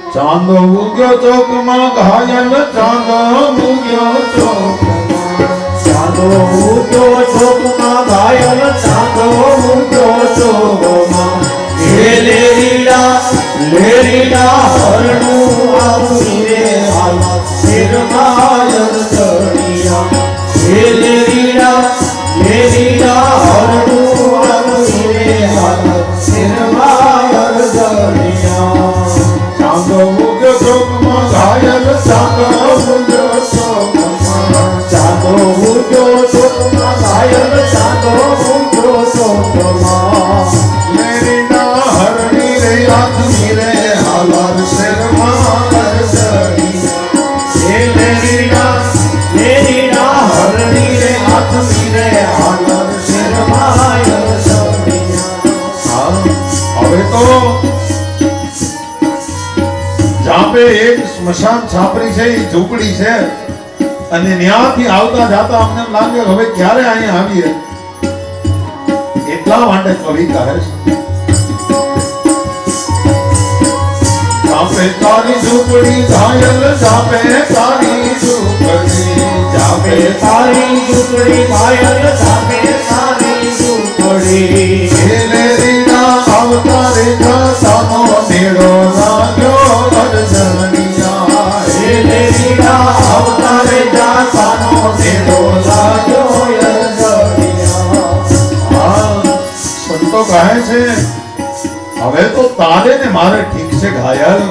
ચાંદો ઉગ્યો ચોકમાં ઘાયલ ચાંદો ઉગ્યો ચોકમાં ચાંદો ઉગ્યો ચોકમાં ઘાયલ ચાંદો ઉગ્યો ચોકમાં લેરીડા હરણું આવી રે હાલા શિરમાં ચડિયા લેરીડા હરણું આવી રે હાલા શિરમાં ચડિયા ચાંદો ઉગ્યો ચોકમાં ઘાયલ ચાંદો ઉગ્યો ચોકમાં ચાંદો ઉગ્યો ચોકમાં ઘાયલ ચાંદો ઉગ્યો ચોકમાં લેરીડા હરણી રે આદમી રે હાલાર શેરમાં ચડી લેરીડા હરણી રે આદમી રે હાલર શિરમાં ચડિયા હવે તો જાપે એક સ્મશાન છાપરી છે એ ઝૂંપડી છે અને ન્યાથી આવતા જાતા અમને એમ લાગે હવે ક્યારે અહીંયા આવીએ એટલા માટે કવિ કહે છે જાપે તારી ઝૂંપડી ઘાયલ જાપે તારી ઝૂંપડી જાપે તારી ઝૂંપડી ઘાયલ જાપે તારી ઝૂંપડી લેરીડા આવતા રે સાનો મેળો લાગ્યો અરજણિયા લેરીડા આવતા રે સાનો મેળો લાગ્યો અરજણિયા સંતો કહે છે હવે તો તારે ને મારે ઠીક છે ઘાયલ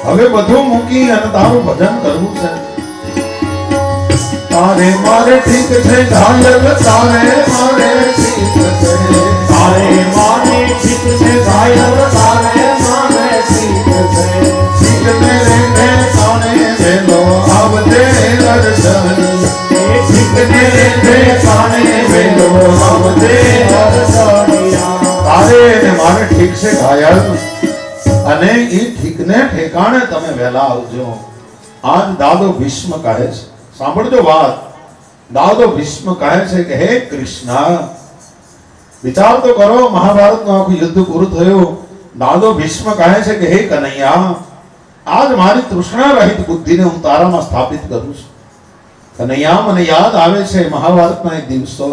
હવે બધું મૂકી અને તારું ભજન કરવું છે તારે મારે ઠીક છે ઘાયલ તારે મારે ઠીક છે તારે માને ઠીક છે ઘાયલ તારે માને ઠીક છે ઠીક ને રે તારે વેલો આવજે અરજણી ઠીક ને રે તારે વેલો આવજે અરજણિયા તારે ને મારે ઠીક છે ઘાયલ અને એ ઠીક ને ઠેકાણે તમે વહેલા આવજો આજ દાદો ભીષ્મ કહે છે સાંભળજો વાત દાદો ભીષ્મ કહે છે કે હે કૃષ્ણ વિચાર તો કરો મહાભારતનું આખું યુદ્ધ પૂરું થયું દાદો ભીષ્મ કહે છે કે હે કનૈયા આજ મારી તૃષ્ણા રહિત બુદ્ધિને હું તારામાં સ્થાપિત કરું છું કનૈયા મને યાદ આવે છે મહાભારતના એ દિવસો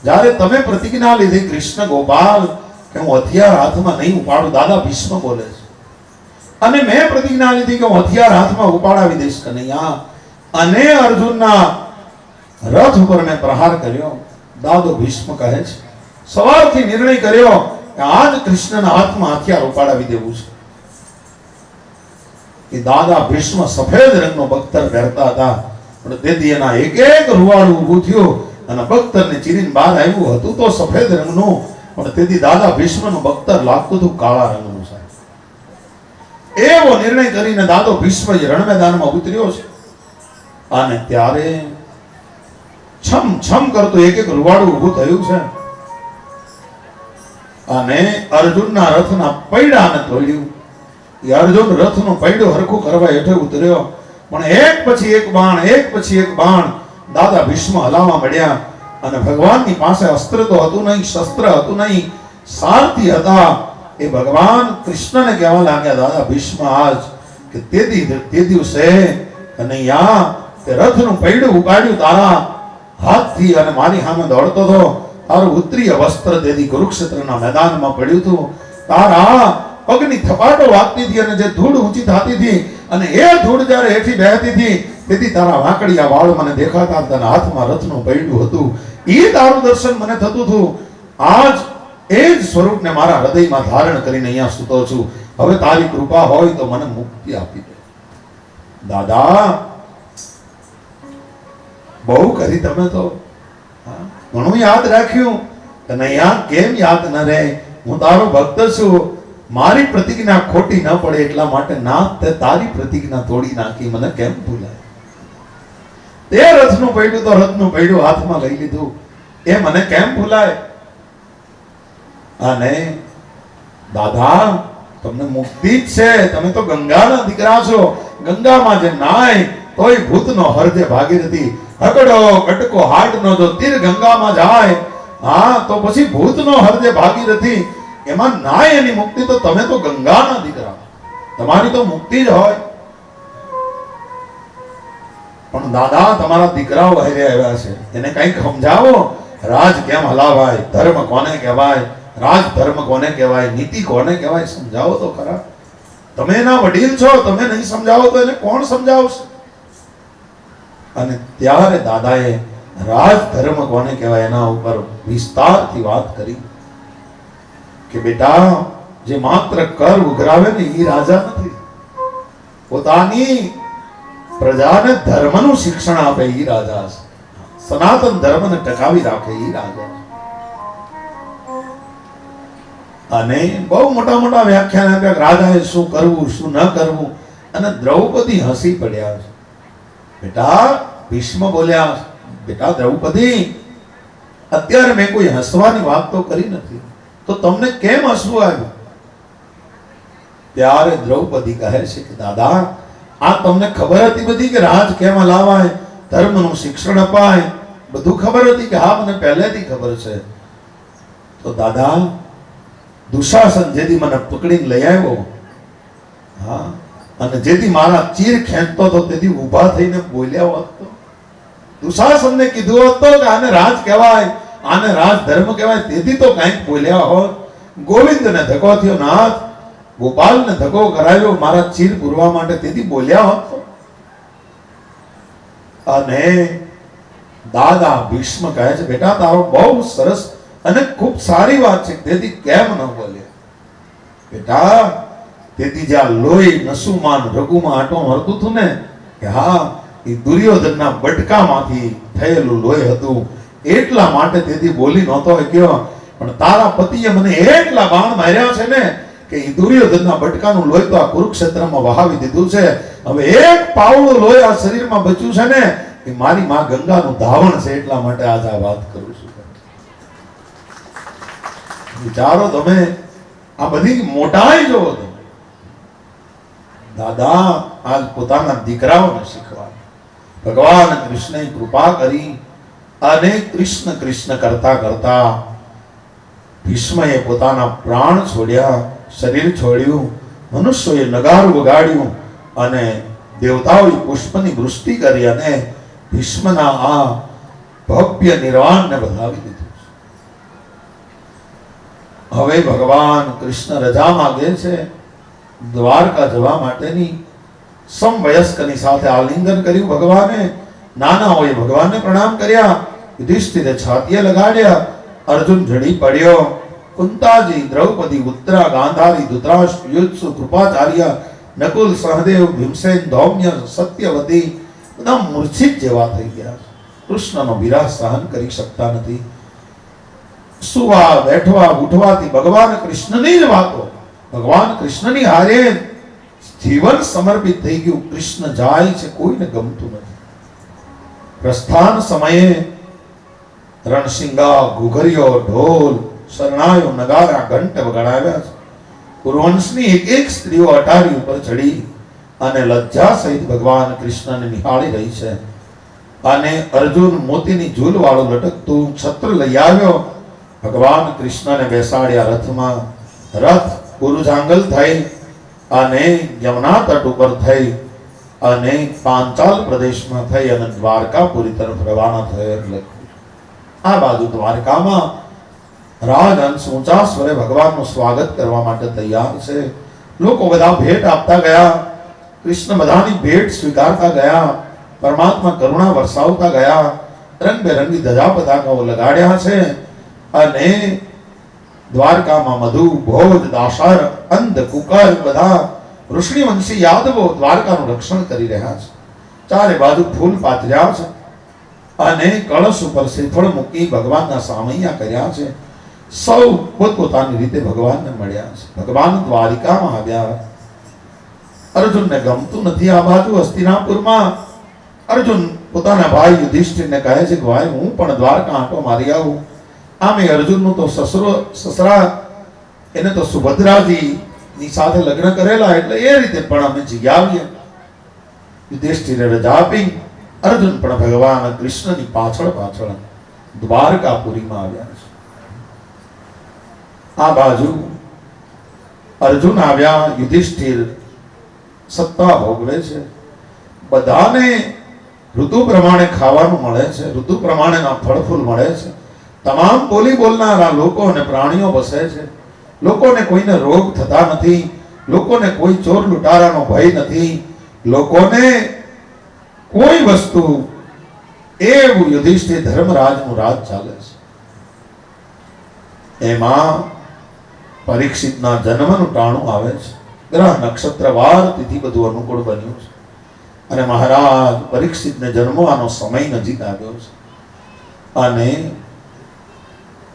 જ્યારે તમે પ્રતિજ્ઞા લીધી કૃષ્ણ ગોપાલ કે હું હથિયાર હાથમાં નહીં ઉપાડું દાદા ભીષ્મ બોલે છે અને મેં પ્રતિજ્ઞા લીધી કે હું હથિયાર હાથમાં ઉપાડાવી દઈશ કનૈયા અને અર્જુનના રથ ઉપર મેં પ્રહાર કર્યો દાદો ભીષ્મ કહે છે સવારથી નિર્ણય કર્યો કે આજ કૃષ્ણના હાથમાં હથિયાર ઉપાડાવી દેવું છે કે દાદા ભીષ્મ સફેદ રંગનો બખ્તર પહેરતા હતા પણ તેથી એના એક એક રૂવાડું ઊભું થયું અને બખ્તરને ચીરીને બહાર આવ્યું હતું તો સફેદ રંગનું પણ તેથી દાદા ભીષ્મનું બખ્તર લાગતું હતું કાળા રંગનું સાહેબ એવો નિર્ણય કરીને દાદો ભીષ્મ રણ મેદાનમાં ઉતર્યો છે અને ત્યારે છમ છમ કરતું એક એક રૂવાડું ઊભું થયું છે અને અર્જુનના રથના પૈડાને તોડ્યું એ અર્જુન રથનું પૈડું હરખું કરવા હેઠે ઉતર્યો પણ એક પછી એક બાણ દાદા ભીષ્મ હલાવવા મળ્યા અને ભગવાનની પાસે અસ્ત્ર તો હતું નહીં શસ્ત્ર હતું નહીં સારથી હતા એ ભગવાન કૃષ્ણને કહેવા લાગ્યા દાદા ભીષ્મ આજ કે તે દિવસે કનૈયા તે રથનું પૈડું ઉપાડ્યું તારા હાથથી અને મારી સામે દોડતો હતો તારું ઉત્તરીય વસ્ત્ર તેથી કુરુક્ષેત્રના મેદાનમાં પડ્યું હતું તારા પગની થપાટો વાગતી હતી અને જે ધૂળ ઊંચી થતી હતી અને એ ધૂળ જ્યારે હેઠી બહેતી હતી તેથી તારા વાંકડિયા વાળ મને દેખાતા હતા અને હાથમાં રથનું પૈડું હતું એ તારું દર્શન મને થતું હતું આજ એ જ સ્વરૂપને મારા હૃદયમાં ધારણ કરીને અહીંયા સૂતો છું હવે તારી કૃપા હોય તો મને મુક્તિ આપી દે દાદા બહુ કરી તમે તો ઘણું યાદ રાખ્યું કનૈયા કેમ યાદ ન રહે હું તારો ભક્ત છું મારી પ્રતિજ્ઞા ખોટી ન પડે એટલા માટે ના તે તારી પ્રતિજ્ઞા તોડી નાખી મને કેમ ભૂલાય તે રથનું પૈડું તો રથનું પૈડું હાથમાં લઈ લીધું એ મને કેમ ભૂલાય અને દાદા તમને મુક્તિ જ છે તમે તો ગંગાના દીકરા છો ગંગામાં જે નાય તોય ભૂતનો હરજે ભાગીરથી હકડો કટકો હાડનો જો તીર ગંગામાં જાય હા તો પછી ભૂતનો હરજે ભાગીરથી એમાં નાય એની મુક્તિ તો તમે તો ગંગાના દીકરા તમારી તો મુક્તિ જ હોય. પણ દાદા તમારા દીકરાઓ હારે આવ્યા છે, એને કંઈક સમજાવો. રાજ કેમ હલાવાય, ધર્મ કોને કહેવાય, રાજ ધર્મ કોને કહેવાય, નીતિ કોને કહેવાય, સમજાવો તો ખરા. તમે એના વડીલ છો, તમે નહીં સમજાવો તો એને કોણ સમજાવશે? અને ત્યારે દાદાએ રાજ ધર્મ કોને કહેવાય એના ઉપર વિસ્તારથી વાત કરી કે બેટા, જે માત્ર કર ઉઘરાવે ને એ રાજા નથી. પોતાની પ્રજાને ધર્મનું શિક્ષણ આપે એ રાજા છે. સનાતન ધર્મને ટકાવી રાખે એ રાજા છે. અને બહુ મોટા મોટા વ્યાખ્યાન આપ્યા રાજાએ શું કરવું શું ન કરવું. અને દ્રૌપદી હસી પડ્યા છે. બેટા, ભીષ્મ બોલ્યા, બેટા દ્રૌપદી, અત્યારે મેં કોઈ હસવાની વાત તો કરી નથી, તો તમને કેમ હસવું આવ્યું? ત્યારે દ્રૌપદી કહે છે કે દાદા, આ તમને ખબર હતી બધી કે રાજ કેમ હલાવાય, ધર્મનું શિક્ષણ અપાય, બધું ખબર હતી કે હા, મને પહેલેથી ખબર છે. તો દાદા, દુશાસન જેથી મને પકડીને લઈ આવ્યો, હા, અને જેથી મારા ચીર ખેંચતો હતો તેથી ઊભા થઈને બોલ્યા હોત તો, દુશાસનને કીધું હોત તો કે આને રાજ કહેવાય, આને રાજ ધર્મ કહેવાય, તેથી તો કંઈક બોલ્યા હોત. ગોવિંદને ધક્કો થયો, નાથ ગોપાલને ધક્કો કરાવ્યો મારા ચીર પૂરવા માટે, તેથી બોલ્યા હોત તો. અને દાદા ભીષ્મ કહે છે બેટા, તારો બહુ સરસ અને ખૂબ સારી વાત છે, તેથી કેમ ન બોલ્યા? બેટા, તેથી જ્યાં લોહી નસુમાન રઘુમાં આટો મરતું હતું ને, કે હા, એ દુર્યોધનના બટકામાંથી થયેલું લોહી હતું, એટલા માટે તેથી બોલી નહોતો ગયો. પણ તારા પતિએ મને એટલા બાણ માર્યા છે ને કે એ દુર્યોધનના બટકાનું લોહી તો આ કુરુક્ષેત્રમાં વહાવી દીધું છે. હવે એક પાવડું લોહી આ શરીરમાં બચ્યું છે ને, એ મારી માં ગંગાનું ધાવણ છે, એટલા માટે આજ આ વાત કરું છું. વિચારો તમે, આ બધી મોટાઈ જોવો તમે. દાદા આજ પોતાના દીકરાઓને શીખવા ભગવાન કૃષ્ણએ કૃપા કરી અને કૃષ્ણ કૃષ્ણ કરતા કરતા ભીષ્મએ પોતાના પ્રાણ છોડ્યા, શરીર છોડ્યું, મનુષ્યોએ નગારું વગાડ્યું અને દેવતાઓએ પુષ્પની વૃષ્ટિ કરી અને ભીષ્મના આ ભવ્ય નિર્વાણને વધાવી દીધું. હવે ભગવાન કૃષ્ણ રજા માંગે છે દ્વારકા જવા માટેની. સમવયસ્કની સાથે આલિંગન કર્યું ભગવાને. નાનાઓએ ભગવાનને પ્રણામ કર્યા. યુધિષ્ઠિરે છાતીએ લગાડ્યા. અર્જુન જડી પડ્યો. કુંતાજી, દ્રૌપદી, ઉત્તરા, ગાંધારી, ધૃતરાષ્ટ્ર, યુત્સુ, કૃપાચાર્ય, નકુલ, સહદેવ, ભીમસેન, ધૌમ્ય, સત્યવતી બધા મૂર્છિત જેવા થઈ ગયા. કૃષ્ણનો વિરહ સહન કરી શકતા નથી. સુવા બેઠવા ઉઠવાથી ભગવાન કૃષ્ણની જ વાતો, ભગવાન કૃષ્ણની હારે જીવન સમર્પિત થઈ ગયું. કૃષ્ણ જાય છે, કોઈને ગમતું નથી. પ્રસ્થાન સમયે રણસિંગા, ઘુઘરીઓ, ઢોલ, શરણાયો, નગારા, ઘંટ વગાડાવ્યા છે. કુરુવંશની એક એક સ્ત્રીઓ અટારી ઉપર ચડી અને લજ્જા સહિત ભગવાન કૃષ્ણને નિહાળી રહી છે. અને અર્જુન મોતીની ઝૂલ વાળું લટકતું છત્ર લઈ આવ્યો. ભગવાન કૃષ્ણને બેસાડ્યા રથમાં. રથ પુરુજાંગલ થઈ અને યમુના તટ ઉપર થઈ અને પાંચાલ પ્રદેશમાં થઈ અને દ્વારકાપુરી તરફ રવાના થયા. આ બાજુ દ્વારકામાં રાજહંસ ઊંચા સ્વરે ભગવાનનું સ્વાગત કરવા માટે તૈયાર છે. લોકો બધા ભેટ આપતા ગયા. કૃષ્ણ બધાની ભેટ સ્વીકારતા ગયા. પરમાત્મા કરુણા વરસાવતા ગયા. રંગબેરંગી ધજા પતાકાઓ લગાડ્યા છે. અને દ્વારકામાં મધુ, ભોજ, દાશર, અંધ, કુકર બધા ઋષિવંશી યાદવો દ્વારકાનું રક્ષણ કરી રહ્યા છે. ચારે બાજુ ફૂલ પાથર્યા છે અને કળશ ઉપર શ્રીફળ મૂકી ભગવાનના સામૈયા કર્યા છે. સૌ પોતપોતાની રીતે ભગવાનને મળ્યા છે. ભગવાન દ્વારિકામાં આવ્યા. અર્જુનને ગમતું નથી આ બાજુ હસ્તિનાપુરમાં. અર્જુન પોતાના ભાઈ યુધિષ્ઠિરને કહે છે કે ભાઈ, હું પણ દ્વારકા આંટો મારી આવું. આમે અર્જુનનું તો સસરા એને તો સુભદ્રાજી ની સાથે લગ્ન કરેલા, એટલે એ રીતે પણ અમે જઈ આવીએ. યુધિષ્ઠિરે રજા આપી. અર્જુન પણ ભગવાન કૃષ્ણની પાછળ પાછળ દ્વારકાપુરીમાં આવ્યા છે. આ બાજુ અર્જુન આવ્યા, યુધિષ્ઠિર સત્તા ભોગવે છે. બધાને ઋતુ પ્રમાણે ખાવાનું મળે છે, ઋતુ પ્રમાણેના ફળ ફૂલ મળે છે. તમામ બોલી બોલનારા લોકો અને પ્રાણીઓ વસે છે. લોકોને કોઈને રોગ થતા નથી, લોકોને કોઈ ચોર લૂંટારાનો ભય નથી, લોકોને કોઈ વસ્તુ, એવું યુધિષ્ઠિર ધર્મરાજનું રાજ ચાલે છે. એમાં પરીક્ષિતના જન્મનું ટાણું આવે છે. ગ્રહ નક્ષત્ર વાર તિથિ બધું અનુકૂળ બન્યું છે અને મહારાજ પરીક્ષિતને જન્મવાનો સમય નજીક આવ્યો છે અને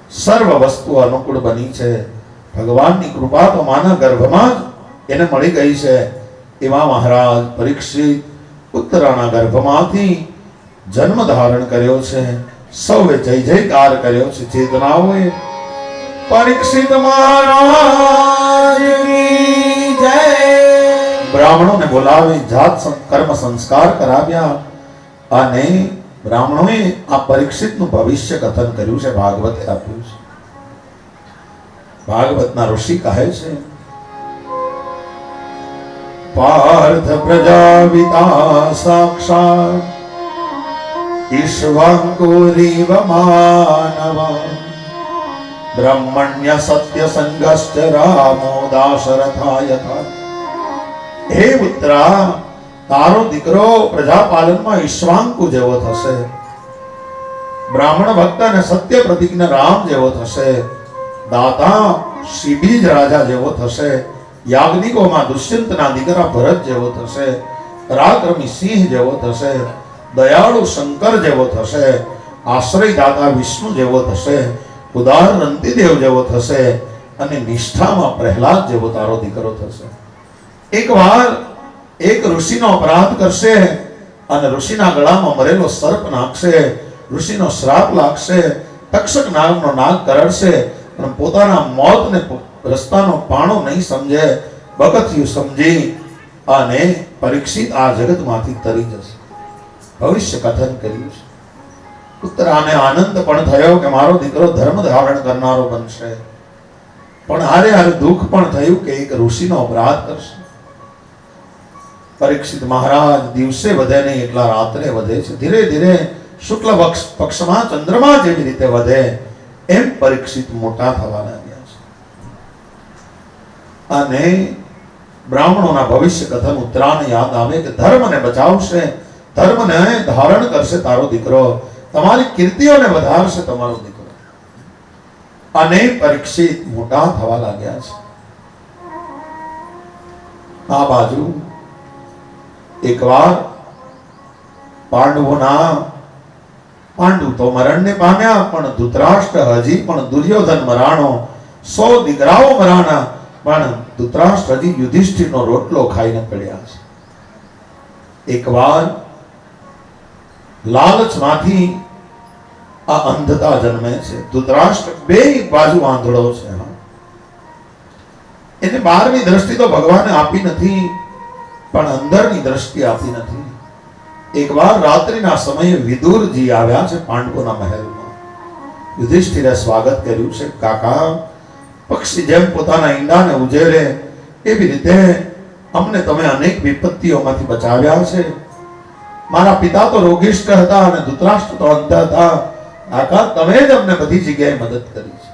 સર્વ વસ્તુ અનુકૂળ બની છે. ભગવાનની કૃપા તો માના ગર્ભમાં જ એને મળી ગઈ છે. એવા મહારાજ પરીક્ષિત પુત્રના ગર્ભમાંથી જન્મ ધારણ કર્યો છે. સૌએ જય જયકાર કર્યો છે. ચેતનાઓએ પરીક્ષિત મહારાજની જય. બ્રાહ્મણોને બોલાવી જાત કર્મ સંસ્કાર કરાવ્યા અને બ્રાહ્મણોએ આ પરીક્ષિતનું ભવિષ્ય કથન કર્યું છે, ભાગવતે આપ્યું છે. ભાગવતના ઋષિ કહે છે, પાર્થ પ્રજાપિતા સાક્ષાત ઈશ્વંકુરીવ માનવ બ્રહ્મણ્ય સત્ય સંગશ્ચ રામો દાશરથાયથા. હે પુત્રા, તારો દીકરો પ્રજાપાલનમાં ઈશ્વાંકુ જેવો થશે, બ્રાહ્મણ ભક્ત અને સત્ય પ્રતિજ્ઞ રામ જેવો થશે, દાતા શિબીજ રાજા જેવો થશે, યાજ્ઞિકોમાં દુષ્યંતના દીકરા ભરત જેવો થશે, પરાક્રમી સિંહ જેવો થશે, દયાળુ શંકર જેવો થશે, આશ્રય દાતા વિષ્ણુ જેવો થશે, ઉદાર રંતિદેવ જેવો થશે અને નિષ્ઠામાં પ્રહલાદ જેવો તારો દીકરો થશે. એકવાર એક ઋષિનો અપરાધ કરશે અને ઋષિના ગળામાં મરેલો સર્પ નાખશે, ઋષિનો શ્રાપ લાગશે, તક્ષક નાગનો નાગ કરડશે અને પોતાના મોતને રસ્તાનો પાણો નહીં સમજે, બગથિયું સમજી અને પરીક્ષિત આ જગતમાંથી તરી જશે. ભવિષ્ય કથન કર્યું છે. પુત્રાને આનંદ પણ થયો કે મારો દીકરો ધર્મ ધારણ કરનારો બનશે, પણ હારે હારે દુઃખ પણ થયું કે એક ઋષિનો અપરાધ કરશે. પરીક્ષિત મહારાજ દિવસે વધે નહીં એટલા રાત્રે વધે છે. ધીરે ધીરે શુક્લ પક્ષમાં ચંદ્રમા જેવી રીતે વધે એમ પરીક્ષિત મોટા થવા લાગ્યા છે. અને બ્રાહ્મણોના ભવિષ્ય કથન ઉત્તરાને યાદ આવે કે ધર્મને બચાવશે, ધર્મને ધારણ કરશે તારો દીકરો, તમારી કીર્તિઓને વધારશે તમારો દીકરો. અને પરીક્ષિત મોટા થવા લાગ્યા છે. આ બાજુ એકવાર પાંડુ તો મરણને પામ્યા, પણ ધૃતરાષ્ટ્ર હજી પણ દુર્યોધન મરાણો, 100 દીકરાઓ મરાણા, પણ ધૃતરાષ્ટ્ર હજી યુધિષ્ઠિરનો રોટલો ખાઈને પડ્યા છે. એકવાર લાલચમાંથી આ અંધતા જન્મે છે. ધૃતરાષ્ટ્ર બે બાજુ આંધળો છે. એને બહારની દ્રષ્ટિ તો ભગવાને આપી નથી, પણ અંદરની દ્રષ્ટિ આપી નથી. એકવાર રાત્રિના સમયે વિદુરજી આવ્યા છે પાંડવોના મહેલમાં. યુધિષ્ઠિરે સ્વાગત કર્યું છે. કાકા, પક્ષી જેમ પોતાના ઈંડાને ઉજેરે એવી રીતે અમને તમે અનેક વિપત્તિઓમાંથી બચાવ્યા છે. મારા પિતા તો રોગિષ્ઠ હતા અને ધૃતરાષ્ટ્ર તો અંધ હતા. કાકા, તમે જ અમને બધી જગ્યાએ મદદ કરી છે.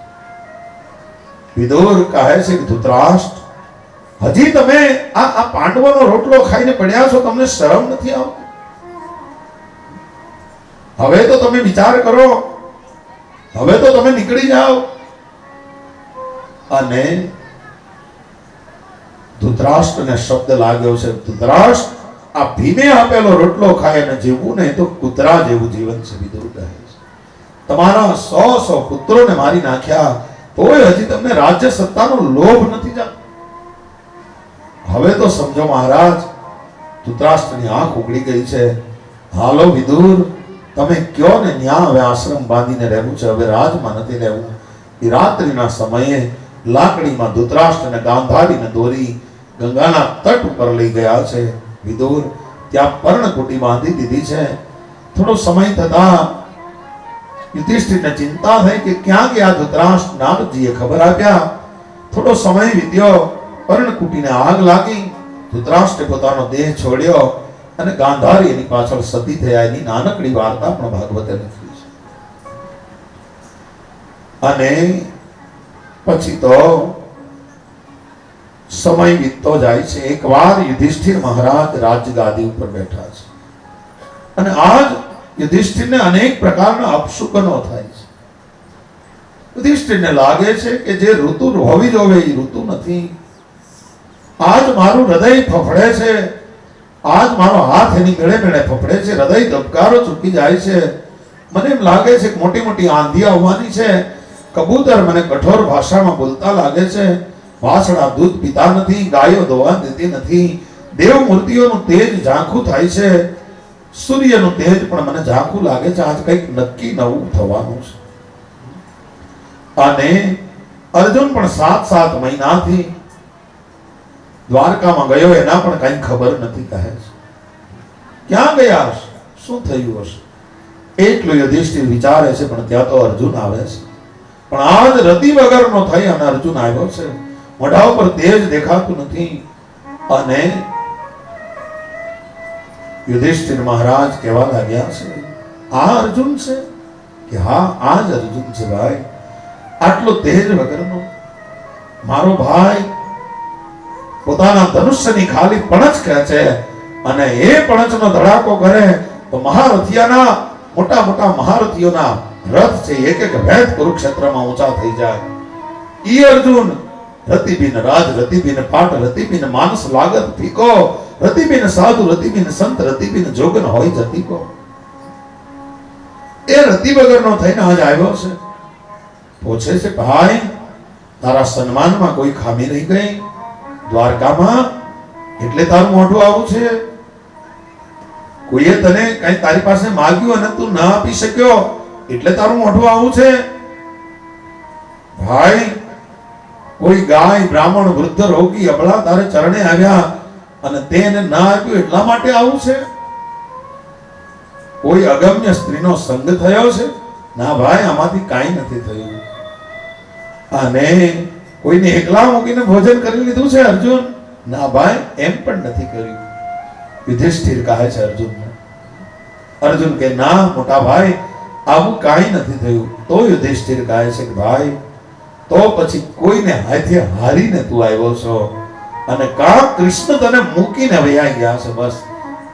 વિદુર કહે છે કે ધૃતરાષ્ટ્ર, હજી તમે આ પાંડવોનો રોટલો ખાઈને પડ્યા છો, તમને શરમ નથી આવતી? હવે તો તમે વિચાર કરો, હવે તો તમે નીકળી જાઓ. અને ધૃતરાષ્ટ્રને શબ્દ લાગ્યો છે, ધૃતરાષ્ટ્ર, આ ભીમે આપેલો રોટલો ખાય અને જીવવું ને તો કૂતરા જેવું જીવન છે. વિદુર કહે છે, તમારા 100 પુત્રોને મારી નાખ્યા, તોય હજી તમને રાજ્ય સત્તાનો લોભ નથી જતો. હવે તો સમજો મહારાજ, ધૃતરાષ્ટ્રની આંખ ઉગડી ગઈ છે. હાલો વિદુર, તમે કયો ને ન્યા હવે આશ્રમ બાંધીને રહેવું છે, હવે રાજમાં નથી રહેવું. એ રાત્રિના સમયે લાકડીમાં ધૃતરાષ્ટ્રને ગાંધારીને દોરી ગંગાના તટ ઉપર લઈ ગયા છે. વિદુર, ત્યાં પર્ણકુટી બાંધી દીધી છે. થોડો સમય થતા યુધિષ્ઠિરને ચિંતા થઈ કે ક્યાં ગયા ધૃતરાષ્ટ્ર. નારદજીએ ખબર આપ્યા. થોડો સમય વીત્યો, પર્ણકુટીને આગ લાગી ધૃતરાષ્ટ્રે પોતાનો દેહ છોડ્યો અને ગાંધારી એની પાછળ સતી થયા એની નાનકડી વાર્તા પણ ભાગવતે લખી છે. અને પછી તો સમય વીતતો જાય છે. એકવાર યુધિષ્ઠિર મહારાજ રાજગાદી ઉપર બેઠા છે અને આજ યુધિષ્ઠિરને અનેક પ્રકારના અપશુકનો થાય છે. યુધિષ્ઠિરને લાગે છે કે જે ઋતુ હોવી જોવે એ ઋતુ નથી. આજ મારું હૃદય ફફડે છે, આજ મારો હાથ એની મેળે મેળે ફફડે છે, હૃદય ધબકારો ચૂકી જાય છે. મને એમ લાગે છે કે મોટી મોટી આંધિયા આવવાની છે. કબૂતર મને કઠોર ભાષામાં બોલતા લાગે છે. વાછડા દૂધ પીતા નથી, ગાયો દોવા દેતી નથી. દેવ મૂર્તિઓનું તેજ ઝાંખું થાય છે, સૂર્યનું તેજ પણ મને ઝાંખું લાગે છે. આજ કંઈક નક્કી નવું થવાનું છે. અને અર્જુન પણ 7 મહિનાથી દ્વારકામાં ગયો, એના પણ કઈ ખબર નથી કહે છે. ક્યાં ગયા હશે, શું થયું હશે, એટલું યુધિષ્ઠિર વિચારે છે. પણ ત્યાં તો અર્જુન આવે છે. પણ આજ રતિ વગરનો થઈ અને અર્જુન આવ્યો છે. મોઢા ઉપર તેજ દેખાતું નથી. અને યુધિષ્ઠિર મહારાજ કહેવા લાગ્યા છે, આ અર્જુન છે? કે હા, આ જ અર્જુન છે ભાઈ. આટલો તેજ વગરનો મારો ભાઈ પોતાના ધનુષ્યની ખાલી પણચ ખેંચે અને એ પણચનો ધડાકો કરે તો મહારથિયાના મોટા મોટા મહારથીઓના રથ છે એક એક ભેદ કુરુક્ષેત્રમાં ઊંચા થઈ જાય. ઈ અર્જુન રતિબિન રાજ રતિબિન પાટ રતિબિન માનસ લાગત ફીકો રતિબિન સાધુ રતિબિન સંત રતિબિન જોગન હોય જતીકો. એ રતિ વગરનો થઈને આજ આવ્યો છે. પૂછે છે, ભાઈ તારા સન્માનમાં કોઈ ખામી રહી ગઈ દ્વારકામાં એટલે તારું મોઢું આવું છે? કોઈએ તને કઈ તારી પાસે માંગ્યું અને તું ના આપી શક્યો એટલે તારું મોઢું આવું છે? ભાઈ કોઈ ગાય બ્રાહ્મણ વૃદ્ધ રોગી અબળા તારે ચરણે આવ્યા અને તેને ના આપ્યું એટલા માટે આવું છે? કોઈ અગમ્ય સ્ત્રીનો સંગ થયો છે? ના ભાઈ, આમાંથી કાંઈ નથી થયું. અને કોઈને એકલા મૂકીને ભોજન કરી લીધું છે અર્જુન? ના ભાઈ, એમ પણ નથી કર્યું. યુધિષ્ઠિર કહે છે અર્જુનને. અર્જુન કે ના મોટા ભાઈ, આવું કાંઈ નથી થયું. તો યુધિષ્ઠિર કહે છે કે ભાઈ તો પછી કોઈને હાથે હારીને તું આવ્યો છો અને કા કૃષ્ણ તને મૂકીને વયા ગયા છે, બસ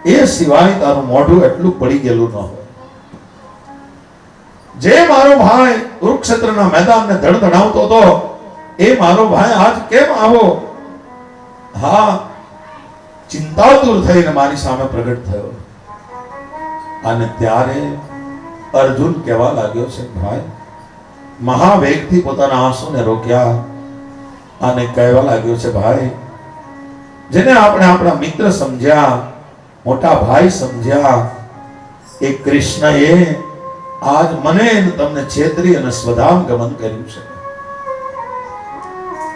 એ સિવાય તારું મોઢું એટલું પડી ગયેલું ન હોય. જે મારો ભાઈ કુરુક્ષેત્રના મેદાનને ધડધડાવતો હતો એ મારો ભાઈ આજ કેમ આવો હા ચિંતાતુર થઈને મારી સામે પ્રગટ થયો? અને ત્યારે અર્જુન કહેવા લાગ્યો છે, ભાઈ મહાવેગથી પોતાના આંસુને રોક્યા અને કહેવા લાગ્યો છે, ભાઈ જેને આપણે આપણા મિત્ર સમજ્યા, મોટા ભાઈ સમજ્યા, એ કૃષ્ણએ આજ મને તમને છેતરી અને સ્વધામ ગમન કર્યું છે.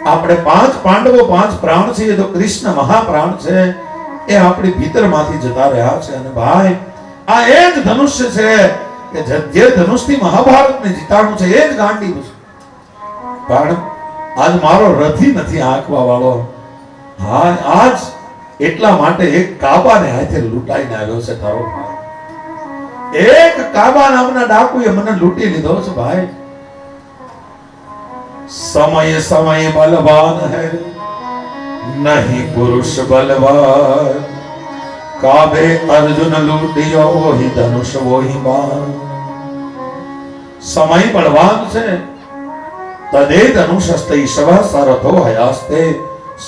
આપણે 5 પાંડવો 5 પ્રાણ છીએ તો કૃષ્ણ મહાપ્રાણ છે. એ આપણી ભીતરમાંથી જતા રહ્યા છે. અને ભાઈ આ એ જ ધનુષ્ય છે કે જે ધનુષથી મહાભારતને જીતાડું છે, એ જ ગાંડીવ છે. પણ આજ મારો રથી નથી આંકવા વાળો. હા, આજ એટલા માટે એક કાબાને હાથે લૂંટાઈને આવ્યો છે તારો ભાઈ. એક કાબા નામના ડાકુએ મને લૂંટી લીધો છે ભાઈ. સમય સમય બલવાન હૈ નહીં પુરુષ બલવાન, કાબે અર્જુન લૂંટ્યો વહી ધનુષ વહી બાણ. સમય બળવાન છે. તદે ધનુષસ્તે ઈશવ સરથો હયાસ્તે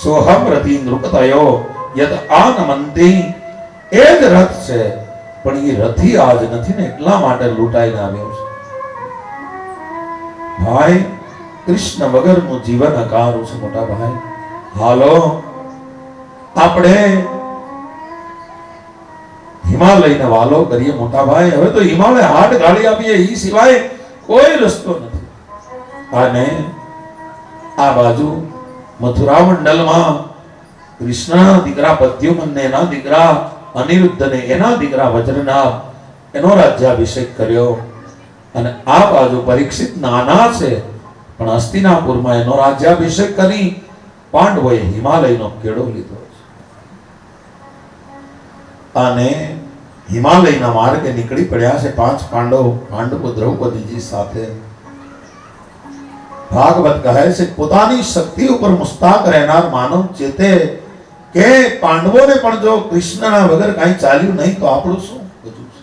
સોહમ રતિ નૃપતયો યદ આનમંતી. એ જ રથ છે પણ એ રથી આજ નથી ને એટલા માટે લૂંટાઈને આવ્યો છે. ભાઈ કૃષ્ણ વગરનું જીવન અકારું છે મોટા ભાઈ. હાલો આપણે હિમાલયને વાલો કરીએ મોટા ભાઈ. હવે તો હિમાલય હાડ ગાળી આપીએ, એ સિવાય કોઈ રસ્તો નથી. અને આ બાજુ મથુરા મંડલમાં કૃષ્ણના દીકરા પ્રદ્યુમ્નને, એના દીકરા અનિરુદ્ધને, એના દીકરા વજ્રનાભ, એનો રાજ્યાભિષેક કર્યો. અને આ બાજુ પરીક્ષિત નાના છે પણ હસ્તિનાપુરમાં એનો રાજ્યાભિષેક કરી પાંડવોએ હિમાલયનો કેળો લીધો છે. અને હિમાલયના માર્ગે નીકળી પડ્યા છે 5 પાંડવો દ્રૌપદીજી સાથે. ભાગવત કહે છે પોતાની શક્તિ ઉપર મુસ્તાક રહેનાર માનવ ચેતે કે પાંડવોને પણ જો કૃષ્ણના વગર કાંઈ ચાલ્યું નહીં તો આપણું શું બધું છે.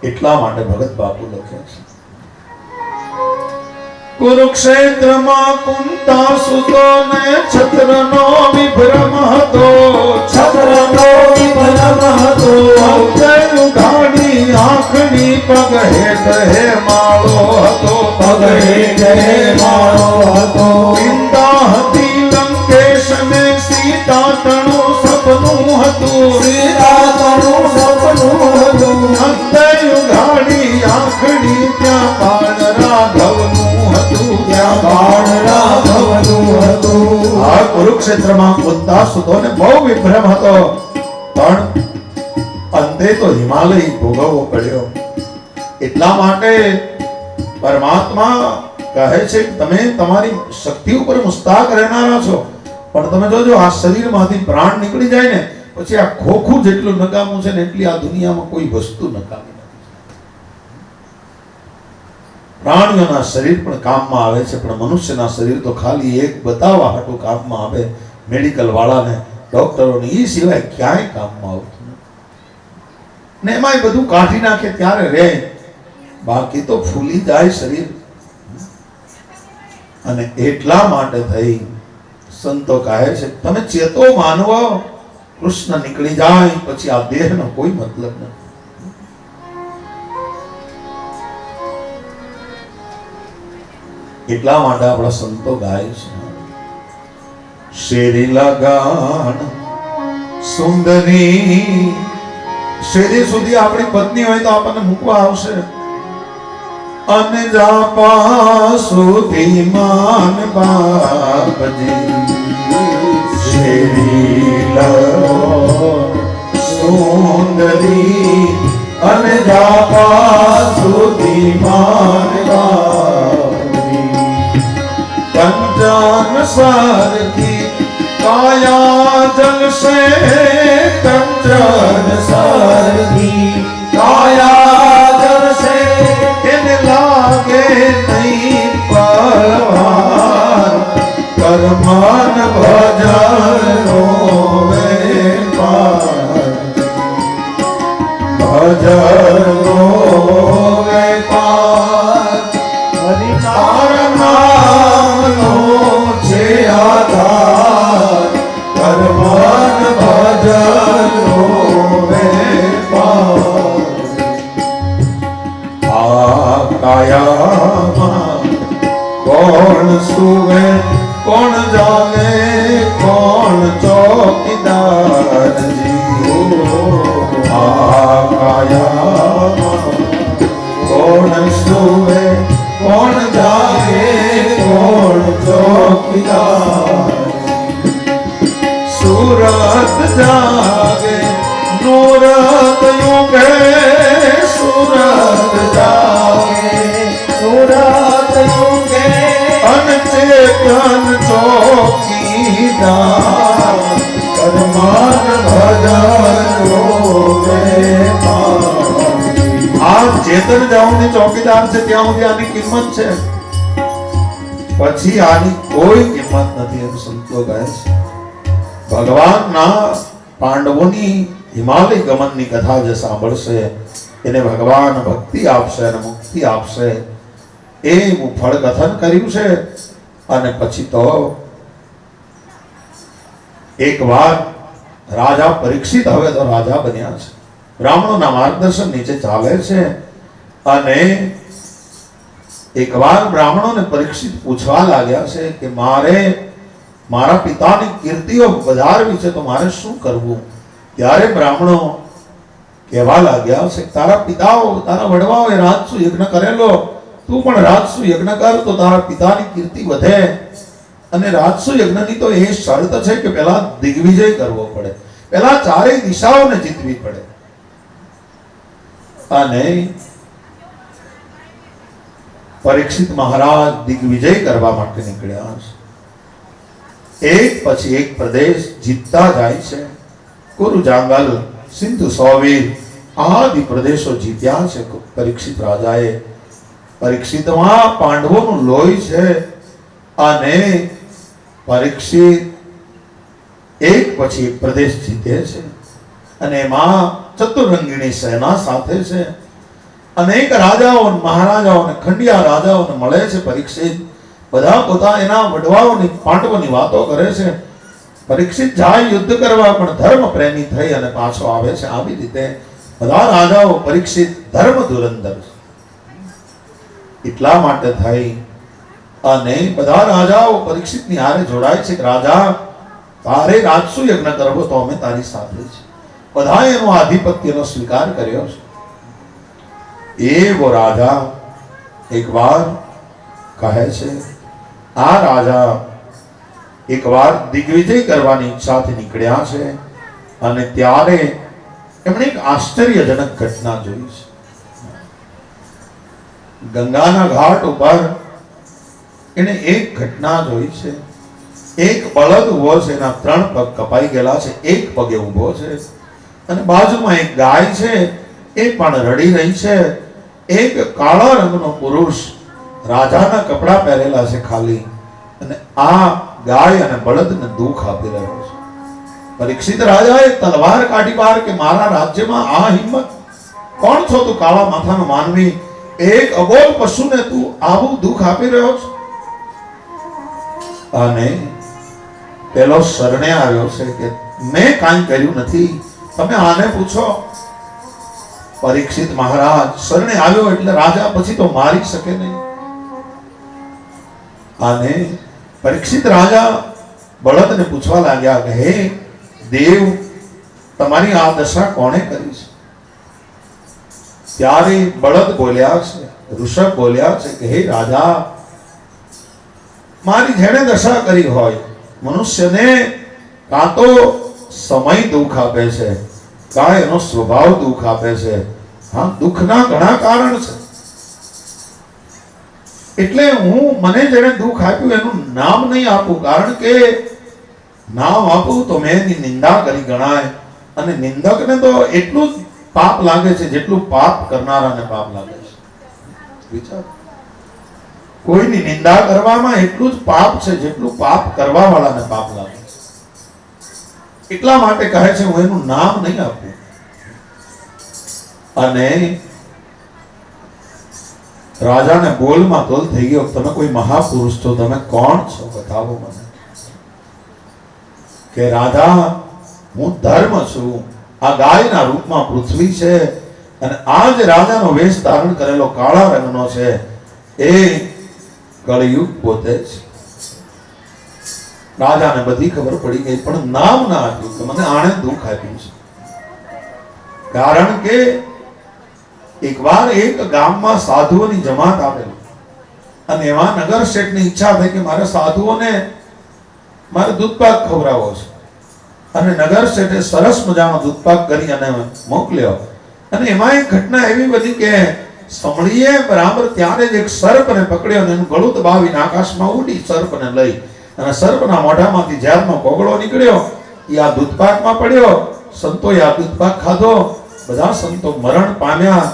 એટલા માટે ભગત બાપુ લખે છે કુરુક્ષેત્રમાં કુંતાસુતો ને છત્રનો વિભ્રમ હતો. છત્રનો વિભ્રમ હતો. અંતર ઉઘાડી આંખની પગ હેઠ હે માળો હતો. પગ હેઠ માળો હતો. ચિંતા હતી લંકેશ ને સીતા તણું સપનું હતું. સીતા તણું સપનું હતું. અંતર ઉઘાડી આંખની ત્યાં બાણ રાઘવનું હતું. ત્યાં બાણ રાઘવનું હતું. આ કુરુક્ષેત્રમાં કુંતાસુતો ને બહુ વિભ્રમ હતો, પણ અંતે તો હિમાલય ભોગવવો પડ્યો. એટલા માટે પરમાત્મા કહે છે કે તમે તમારી શક્તિ ઉપર મુસ્તાક રહેનારા છો, પણ તમે જોજો આ શરીરમાંથી પ્રાણ નીકળી જાય ને પછી આ ખોખું જેટલું નકામું છે ને એટલી આ દુનિયામાં કોઈ વસ્તુ નકામી નથી. પ્રાણીઓના શરીર પણ કામમાં આવે છે, પણ મનુષ્યના શરીર તો ખાલી એક બતાવવા હાટું કામમાં આવે. મેડિકલ વાળાને, ડોક્ટરોને, એ સિવાય ક્યાંય કામમાં આવતું નથી. ને એમાંય બધું કાઢી નાખે ત્યારે રહે, બાકી તો ફૂલી જાય શરીર. અને એટલા માટે થઈ સંતો કહે છે તમે ચેતો માનવ, કૃષ્ણ નીકળી જાય પછી આ દેહનો કોઈ મતલબ નથી. એટલા માટે આપણા સંતો ગાય છે શેરી લગાણ સુંદરી. શેરી સુધી આપણી પત્ની હોય તો આપણને મૂકવા આવશે, અને જાપા સુધી માન બાપજી. શેરી લગાણ સુંદરી અને જાપા સુધી માન કંચન સારથી કાયા જલશે. કંચન સારથી કાયા જલશે. એને લાગે નહીં પરવાર, કર્મન ભજનનો વેપાર. ભજનનો વેપાર તારા નામનો છે આધાર. કર્મન ભજનનો વેપાર. આ કાયામાં કોણ સુવે કોણ જાગે, કોણ ચોકીદારજી. આ કાયામાં કોણ સુવે કોણ જાગે, કોણ ચોકીદાર. સુરત જાગે નૂરત યુગે. સુરત જાગે સુરત યુગે. અનચેતન ચોકીદાર. કર્મન ભજનનો વેપાર. આ ચેતન જાઉની ચોકીદાર છે ત્યાં સુધી આની કિંમત છે, પછી આની કોઈ કિંમત નથી એમ સંતો કહે છે. ભગવાનના પાંડવોની હિમાલય ગમનની કથા જે સાંભળશે એને ભગવાન ભક્તિ આપશે અને મુક્તિ આપશે એવું ફળ કથન કર્યું છે. અને પછી તો એકવાર રાજા પરીક્ષિત હવે તો રાજા બન્યા છે, બ્રાહ્મણોના માર્ગદર્શન નીચે ચાલે છે. અને એકવાર બ્રાહ્મણોને પરીક્ષિત પૂછવા લાગ્યા છે કે મારે મારા પિતાની કીર્તિઓ વધારવી છે તો મારે શું કરવું. ત્યારે બ્રાહ્મણો કહેવા લાગ્યા છે તારા પિતાઓ તારા વડવાઓએ રાજસુ યજ્ઞ કરેલો, તું પણ રાજસુ યજ્ઞ કર તો તારા પિતાની કીર્તિ વધે. અને રાજસુ યજ્ઞની તો એ શરત છે કે પહેલા દિગ્વિજય કરવો પડે, પહેલા ચારેય દિશાઓને જીતવી પડે. અને પરીક્ષિત મહારાજ દિગ્વિજય કરવા માટે નીકળ્યા છે. એક પછી એક પ્રદેશ જીતતા જાય છે. કુરુ જાંગલ સિંધુ સોવીર આદિ પ્રદેશો જીત્યા છે પરીક્ષિત રાજાએ. પરીક્ષિતમાં પાંડવોનું લોહી છે અને પરીક્ષિત એક પછી એક પ્રદેશ જીતે છે અને એમાં ચતુરંગીણી સેના સાથે છે. અનેક રાજાઓ અને મહારાજાઓ અને ખંડિયા રાજાઓને મળે છે પરીક્ષિત. બધા પોતા એના વડવાઓની પાંડવોની વાતો કરે છે. પરીક્ષિત જાય યુદ્ધ કરવા પણ ધર્મ પ્રેમી થઈ અને પાછો આવે છે. આવી રીતે બધા રાજાઓ પરીક્ષિત ધર્મ ધુરંધર છે. એટલા માટે થઈ અને બધા રાજાઓ પરીક્ષિતની હારે જોડાય છે કે રાજા તારે રાજસુ યજ્ઞ કરવો તો અમે તારી સાથે છે. બધાએ એનો આધિપત્યનો સ્વીકાર કર્યો છે. એવો રાજા એકવાર કહે છે, આ રાજા એકવાર દિગ્વિજય કરવાની ઈચ્છાથી નીકળ્યા છે અને ત્યારે એમણે એક આશ્ચર્યજનક ઘટના જોઈ છે. ગંગાના ઘાટ ઉપર એને એક ઘટના જોઈ છે. એક બળદ ઉભો છે, એના 3 પગ કપાઈ ગયેલા છે, એક પગે ઊભો છે અને બાજુમાં એક ગાય છે, એ પણ રડી રહી છે. એક કાળા રંગનો પુરુષ રાજાના કપડા પહેરેલા છે ખાલી, અને આ ગાય અને બળદને દુઃખ આપી રહ્યો છે. પરીક્ષિત રાજાએ તલવાર કાઢી બહાર કે મારા રાજ્યમાં આ હિંમત, કોણ છો તું કાળા માથાનો માનવી, એક અબોલ પશુને તું આવું દુઃખ આપી રહ્યો છે? અને પેલો શરણે આવ્યો છે કે મેં કાંઈ કર્યું નથી, તમે આને પૂછો. પરીક્ષિત મહારાજ શરણે આવ્યો એટલે રાજા પછી તો મારી શકે નહીં. અને પરીક્ષિત રાજા બળદને પૂછવા લાગ્યા કે હે દેવ, તમારી આ દશા કોણે કરી છે? ત્યારે બળદ બોલ્યા છે, ઋષભ બોલ્યા છે કે હે રાજા, મારી જેણે દશા કરી હોય, મનુષ્યને કાં તો સમય દુઃખ આપે છે, કાં એનો સ્વભાવ દુઃખ આપે છે. હા, દુઃખના ઘણા કારણ છે. એટલે હું મને જેને દુઃખ આપ્યું એનું નામ નહીં આપું, કારણ કે નામ આપું તો મેં એની નિંદા કરી ગણાય, અને નિંદકને તો એટલું જ પાપ લાગે છે જેટલું પાપ કરનારાને પાપ લાગે છે. વિચાર, કોઈની નિંદા કરવામાં એટલું જ પાપ છે જેટલું પાપ કરવા વાળાને પાપ લાગે છે. એટલા માટે કહે છે હું એનું નામ નહીં આપું. અને રાજાને બોલમાં તોલ થઈ ગયો, તમે કોઈ મહાપુરુષ છો, તમે કોણ છો, બતાવો મને. કે રાજા, હું ધર્મ છું, આ ગાયના રૂપમાં પૃથ્વી છે, અને આ જે રાજાનો વેશ ધારણ કરેલો કાળા રંગનો છે એ કળિયુગ પોતે છે. રાજાને બધી ખબર પડી ગઈ, પણ નામ ના આપ્યું કે મને આણે દુઃખ આપ્યું છે. કારણ કે એકવાર એક ગામમાં સાધુઓની જમાત આવેલી, અને એમાં નગર શેઠની ઈચ્છા થઈ કે મારે સાધુઓને મારે દૂધપાક ખવડાવવો છે. અને નગર શેઠે સરસ મજાનો દૂધપાક કરી અને મોકલ્યો. અને એમાં એક ઘટના એવી બની કે સમળીએ બરાબર ત્યારે જ એક સર્પને પકડ્યો અને એનું ગળું દબાવીને આકાશમાં ઉડી સર્પને લઈ, અને સર્પના મોઢામાંથી ઝેરનો કોગળો નીકળ્યો, એ આ દૂધપાકમાં પડ્યો. સંતોએ આ દૂધપાક ખાધો, બધા સંતો મરણ પામ્યા.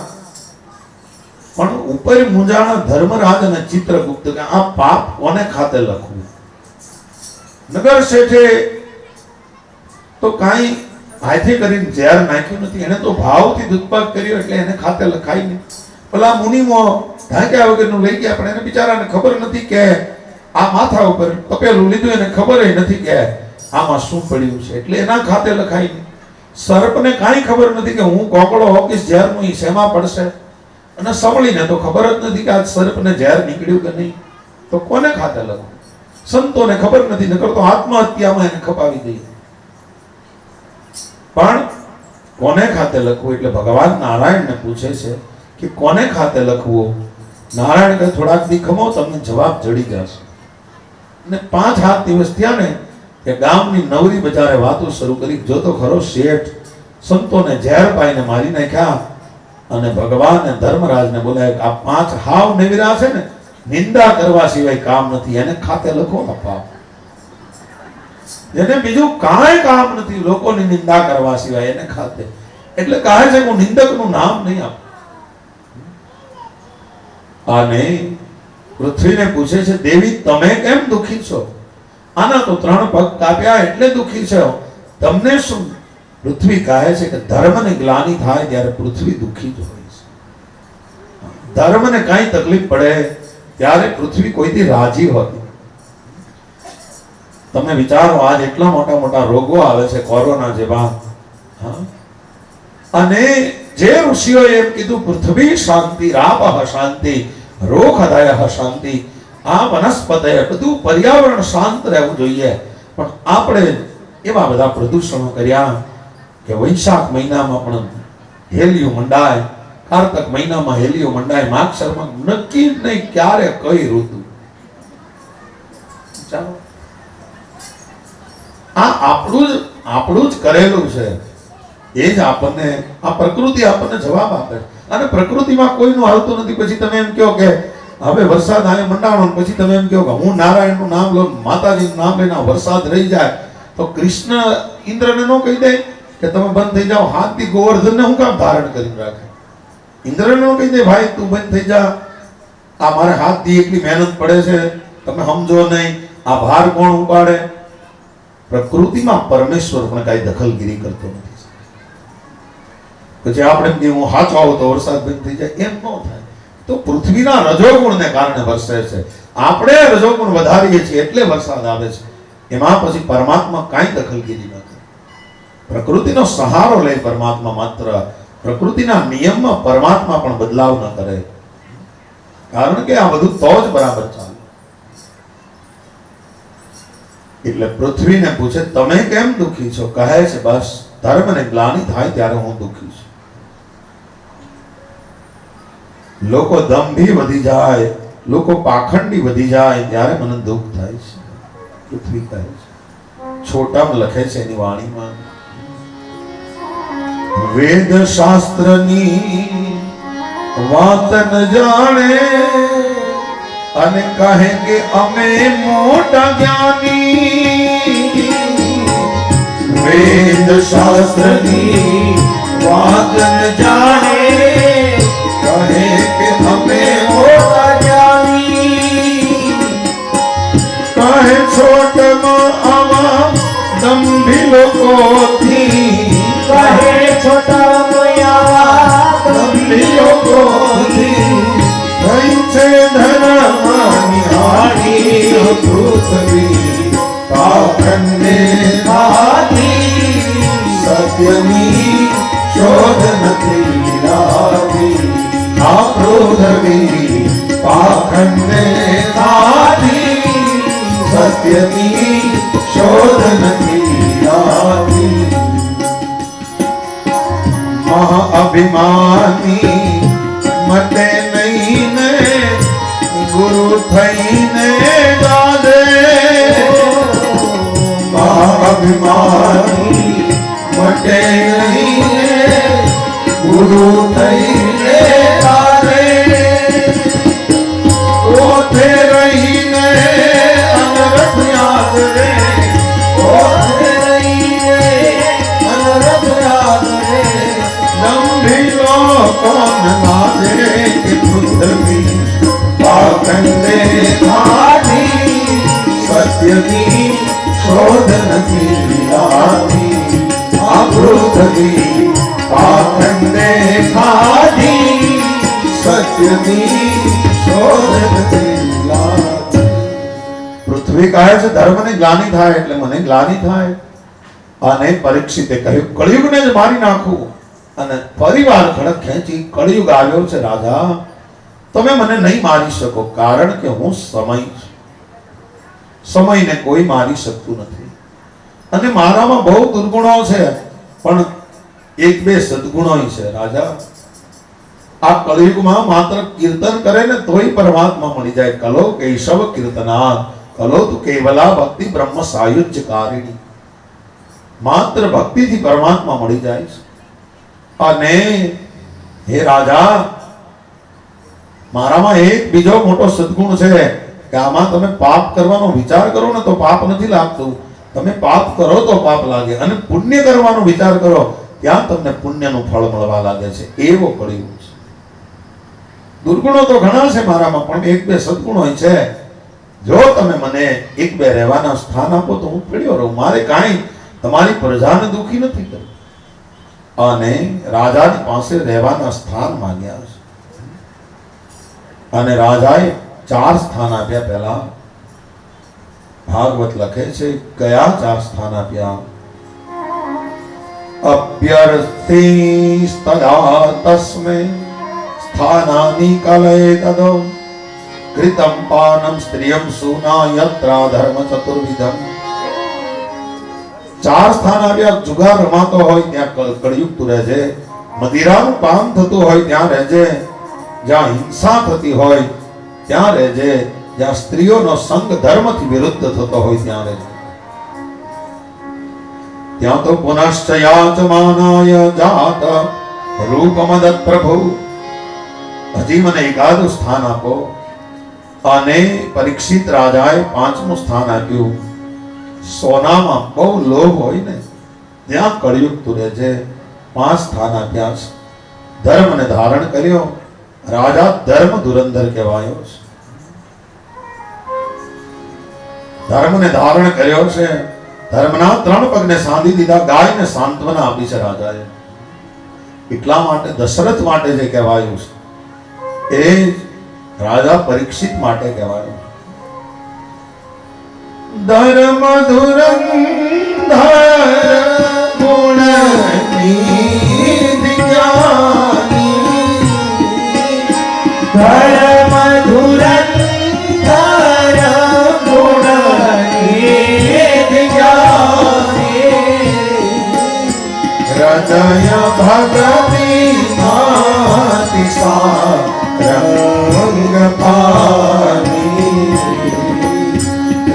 પણ ઉપર મૂંઝાણા ધર્મરાજ અને ચિત્રગુપ્ત કે આ પાપ કોને ખાતે લખવું? નગર શેઠે તો કાંઈ હાથે કરીને ઝેર નાખ્યું નથી, એને તો ભાવથી દૂધપાક કર્યો એટલે એને ખાતે લખાય નહીં. પેલા મુનિમો ઢાંક્યા વગરનું લઈ ગયા, પણ એને બિચારાને ખબર નથી કે આ માથા ઉપર તપેલું લીધું, એને ખબર નથી કે આમાં શું પડ્યું છે, એટલે એના ખાતે લખાય નહીં. સર્પને કાંઈ ખબર નથી કે હું કોકડો હોકીશ ઝેરનું, ઈ શેમાં પડશે. અને સમળીને તો ખબર જ નથી કે આ સર્પને ઝેર નીકળ્યું કે નહીં, તો કોને ખાતે લખવું? સંતોને ખબર નથી, નકર તો આત્મહત્યામાં એને ખપાવી દઈએ. પણ કોને ખાતે લખવું? એટલે ભગવાન નારાયણને પૂછે છે કે કોને ખાતે લખવું? નારાયણ કહે થોડાક દી ખમો, તમને જવાબ જડી જશે. અને 5-7 દિવસ થયા ને કે ગામની નવરી બજારે વાતો શરૂ કરી, જો તો ખરો શેઠ સંતોને ઝેર પાઈને મારી નાખ્યા. અને ભગવાન ધર્મરાજને બોલાય આ 5 હાવ નેવીરા છે ને, નિંદા કરવા સિવાય કામ નથી, એને ખાતે લખો. પાપ જેને બીજું કાંઈ કામ નથી લોકોની નિંદા કરવા સિવાય, એને ખાતે. એટલે કહે છે કે હું નિંદકનું નામ નહીં આપું. અને પૃથ્વીને પૂછે છે, દેવી તમે કેમ દુખી છો? આના તો 3 પગ કાપ્યા એટલે દુખી છો, તમને શું? પૃથ્વી કહે છે કે ધર્મને ગ્લાનિ થાય ત્યારે પૃથ્વી દુખી જ હોય છે. ધર્મને કાંઈ તકલીફ પડે ત્યારે પૃથ્વી કોઈથી રાજી હોતી. તમે વિચારો, આજ એટલા મોટા મોટા રોગો આવે છે, કોરોના જેવા. હા? અને જે ઋષિઓએ એમ કીધું, પૃથ્વી શાંતિ રાપઃ શાંતિ રોગહદયઃ શાંતિ, આ વનસ્પતિ બધું પર્યાવરણ શાંત રહેવું જોઈએ. પણ આપણે એવા બધા પ્રદૂષણો કર્યા કે વૈશાખ મહિનામાં પણ હેલિયું મંડાય, કારતક મહિનામાં હેલિયું મંડાય, માગશરમાં નક્કી જ નહીં ક્યારે કઈ ઋતુ. ચાલો, આ આપણું જ કરેલું છે. એ જ આપણને, આ પ્રકૃતિ આપણને જવાબ આપે છે. અને પ્રકૃતિમાં કોઈનું હાલતું નથી. પછી તમે એમ કહો કે હવે વરસાદ આને મંડાણો, પછી તમે એમ કહો કે હું નારાયણનું નામ લઉં, માતાજીનું નામ લઈને વરસાદ રહી જાય, તો કૃષ્ણ ઇન્દ્રને ન કહી દે કે તમે બંધ થઈ જાઓ? હાથથી ગોવર્ધનને હું કામ ધારણ કરીને રાખે? ઇન્દ્રને ન કહી દે ભાઈ તું બંધ થઈ જા, આ મારે હાથથી એટલી મહેનત પડે છે, તમે સમજો નહીં, આ ભાર કોણ ઉપાડે? પ્રકૃતિમાં પરમેશ્વર પણ કઈ દખલગીરી કરતો નથી. પછી આપણે કે હું હાચો આવું તો વરસાદ બંધ થઈ જાય, એમ ન થાય. તો પૃથ્વીના રજોગુણને કારણે વરસે છે. આપણે રજોગુણ વધારીએ છીએ એટલે વરસાદ આવે છે. એમાં પછી પરમાત્મા કાંઈ દખલગીરી નથી. પ્રકૃતિનો સહારો લે પરમાત્મા માત્ર. પ્રકૃતિના નિયમમાં પરમાત્મા પણ બદલાવ ન કરે, કારણ કે આ બધું તો જ બરાબર ચાલે. એટલે પૃથ્વીને પૂછે, તમે કેમ દુખી છો? કહે છે, બસ ધર્મને ગ્લાનિ થાય ત્યારે હું દુખી છું. લોકો દંભી વધી જાય, લોકો પાખંડી વધી જાય ત્યારે મને દુઃખ થાય છે. પૃથ્વી કહે છે. છોટામાં લખે છે એની વાણીમાં, વેદ શાસ્ત્રની વાત ન જાણે અને કહે કે અમે મોટા જ્ઞાની. વેદ શાસ્ત્રની વાત ન જાણે, કહે કે અમે મોટા જ્ઞાની. કહે છોટમાં આવા દંભી લોકોથી, કહે છોટા મોયા દંભી લોકોથી થઈ છે ધર્મની હાનિ. પૃથ્વી પાખંડે ખાધી, સત્યની શોધ નથી લાવી. આ પૃથ્વી પાખંડે ખાધી, સત્યની શોધ નથી લાવી. અભિમાની મતે નહીં ને ગુરુ થઈને ગાદે. અભિમાની મતે નહીં ને ગુરુ થઈને ગાદે. ઓથે રહીને અનરથ યાદ રે, ઓથે રહીને અનરથ યાદ રે. દંભી લોકોન લાગે કે પૃથ્વી પાખંડે ખાધી, સત્યની શોધ નથી લાવી. આ પૃથ્વી પાખંડે ખાધી, સત્યની શોધ નથી લાવી. પૃથ્વી કહે છે ધર્મને ગ્લાનિ થાય એટલે મને ગ્લાનિ થાય. અને પરીક્ષિતે કહ્યું, કળિયુગને જ મારી નાખું. અને પરિવાર ખડક ખેંચી, કળિયુગ આવ્યો છે રાજા, તમે મને નહીં મારી શકો, કારણ કે હું સમય છું. સમયને કોઈ મારી શકતું નથી. અને મારામાં બહુ દુર્ગુણો છે, પણ 1-2 સદગુણો છે રાજા. આ કળિયુગમાં માત્ર કીર્તન કરે ને તોય પરમાત્મા મળી જાય. કલો કેશવ કીર્તના, કલો તુ કેવલા ભક્તિ બ્રહ્મ સાયુજ્યકારિણી. માત્ર ભક્તિથી પરમાત્મા મળી જાય છે. અને હે રાજા, મારામાં એક બીજો મોટો સદગુણ છે કે આમાં તમે પાપ કરવાનો વિચાર કરો ને તો પાપ નથી લાગતું, તમે પાપ કરો તો પાપ લાગે. અને પુણ્ય કરવાનો વિચાર કરો ત્યાં તમને પુણ્યનું ફળ મળવા લાગે છે. એવો કળિયુગ છે. દુર્ગુણો તો ઘણા છે મારામાં, પણ એક બે સદગુણો છે. જો તમે મને એક બે રહેવાના સ્થાન આપો તો હું પીડ્યો રહું. મારે કાંઈ તમારી પ્રજાને દુઃખી નથી કરવું. અને રાજાની પાસે રહેવાના સ્થાન માંગ્યા છે. અને રાજાએ 4 સ્થાન આપ્યા. પહેલા ભાગવત લખે છે કયા 4 સ્થાન આપ્યા? અભ્યર્થિસ્તદા તસ્મે સ્થાનાની કલયે તદો કૃતમ પાનમ સ્ત્રિયમ સુના યત્રા ધર્મ ચતુર્વિધમ. 4 સ્થાન આપ્યા. જુગાર રમાતો હોય ત્યાં કળિયુગ તું રહેજે. મદિરાનું પાન થતું હોય ત્યાં રહેજે. જ્યાં હિંસા થતી હોય ત્યાં રહેજે. જ્યાં સ્ત્રીઓનો સંગ ધર્મથી વિરુદ્ધ થતો હોય ત્યાં રહેજે. ત્યાં તો પુનશ્ચ યાચમાનાય જાત રૂપમદત પ્રભુ. હજી મને એકાદું સ્થાન આપો. અને પરીક્ષિત રાજાએ 5મું સ્થાન આપ્યું. સોનામાં બહુ લોભ હોય ને ત્યાં કળિયુગ તું રહેજે. 5 સ્થાન આપ્યા છે. ધર્મને ધારણ કર્યો. રાજા ધર્મ ધુરંધર કહેવાયો છે. ધર્મને ધારણ કર્યો છે. ધર્મના 3 પગને સાંધી દીધા. ગાયને સાંત્વના આપી છે રાજાએ. એટલા માટે દશરથ માટે જે કહેવાયું છે એ રાજા પરીક્ષિત માટે કહેવાયું. ધર્મ ધુરંધર ગુણ નિધિ જ્ઞાની. ધર્મ ધુરંધર ગુણ નિધિ જ્ઞાની. હૃદય ભગતિ માતિ સા રંગ પાની.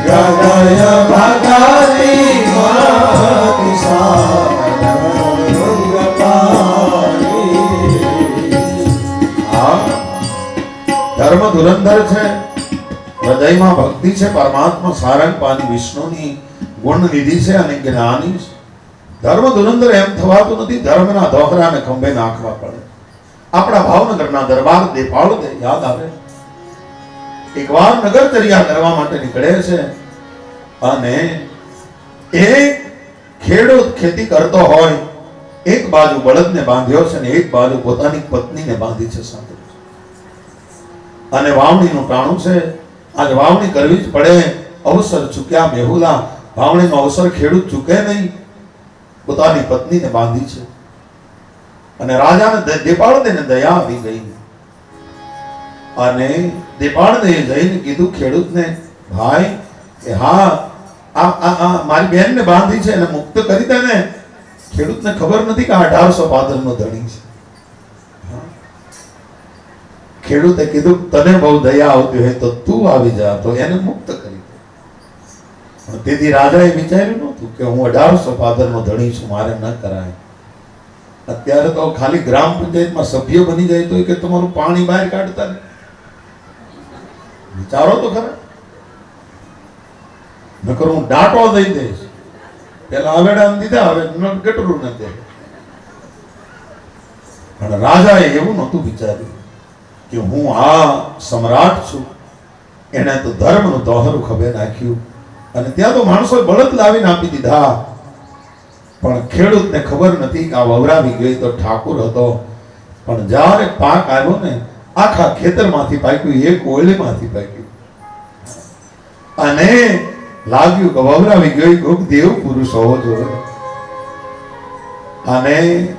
હૃદય ભગતિ માતિ સા રંગ પાની. ધર્મ ધુરંધર છે. હૃદયમાં ભક્તિ છે. પરમાત્મા સારંગ પાની વિષ્ણુની ગુણ નિધિ છે અને જ્ઞાની છે. ધર્મ ધુરંધર એમ થવાતું નથી. ધર્મના દોહરાને ખંભે નાખવા પડે. આપણા ભાવનગરના દરબાર દેપાળ દે યાદ આવે. એકવાર નગરચર્યા કરવા માટે નીકળે છે અને એક ખેડૂત ખેતી કરતો હોય. એક બાજુ બળદને બાંધ્યો છે અને એક બાજુ પોતાની પત્નીને બાંધી છે સાથે. અને વાવણીનું ટાણું છે. આજ વાવણી કરવી જ પડે. અવસર ચૂક્યા મેહુલા. વાવણીનો અવસર ખેડૂત ચૂકે નહીં. પોતાની પત્નીને બાંધી છે. અને રાજાને દેપાળદેને દયા આવી ગઈ. અને દેપાળદેએ જઈને કીધું ખેડૂતને, ભાઈ કે હા આ મારી બહેનને બાંધી છે એને મુક્ત કરી દે ને. ખેડૂતને ખબર નથી કે 1800 પાદરનો ધણી છે. ખેડૂતે કીધું તને બહુ દયા આવતી હોય તો તું આવી જા તો એને મુક્ત કરી દે. તેથી રાજાએ વિચાર્યું નહોતું કે હું 1800 પાદરનો ધણી છું, મારે ન કરાય. અત્યારે તો ખાલી ગ્રામ પંચાયતમાં સભ્ય બની જાય તો કે તમારું પાણી બહાર કાઢતા ને. વિચારો તો ખરા. નકર હું ડાંટો દઈ દઈશ. પેલા આવેડા દીધા, હવે ગટરું ન દે. પણ રાજાએ એવું નહોતું વિચાર્યું કે હું આ સમ્રાટ છું. એને તો ધર્મનું દોહરું ખભે નાખ્યું. અને ત્યાં તો માણસોએ બળદ લાવીને આપી દીધા. પણ ખેડૂતને ખબર નથી કે આ વવરાવી ગઈ તો ઠાકુર હતો. પણ જ્યારે પાક આવ્યો ને આખા ખેતરમાંથી પાક્યું, એક ઓળીમાંથી પાક્યું. અને લાગ્યું કે વવરાવી ગઈ કોક દેવ પુરુષ હોવો જોઈએ. અને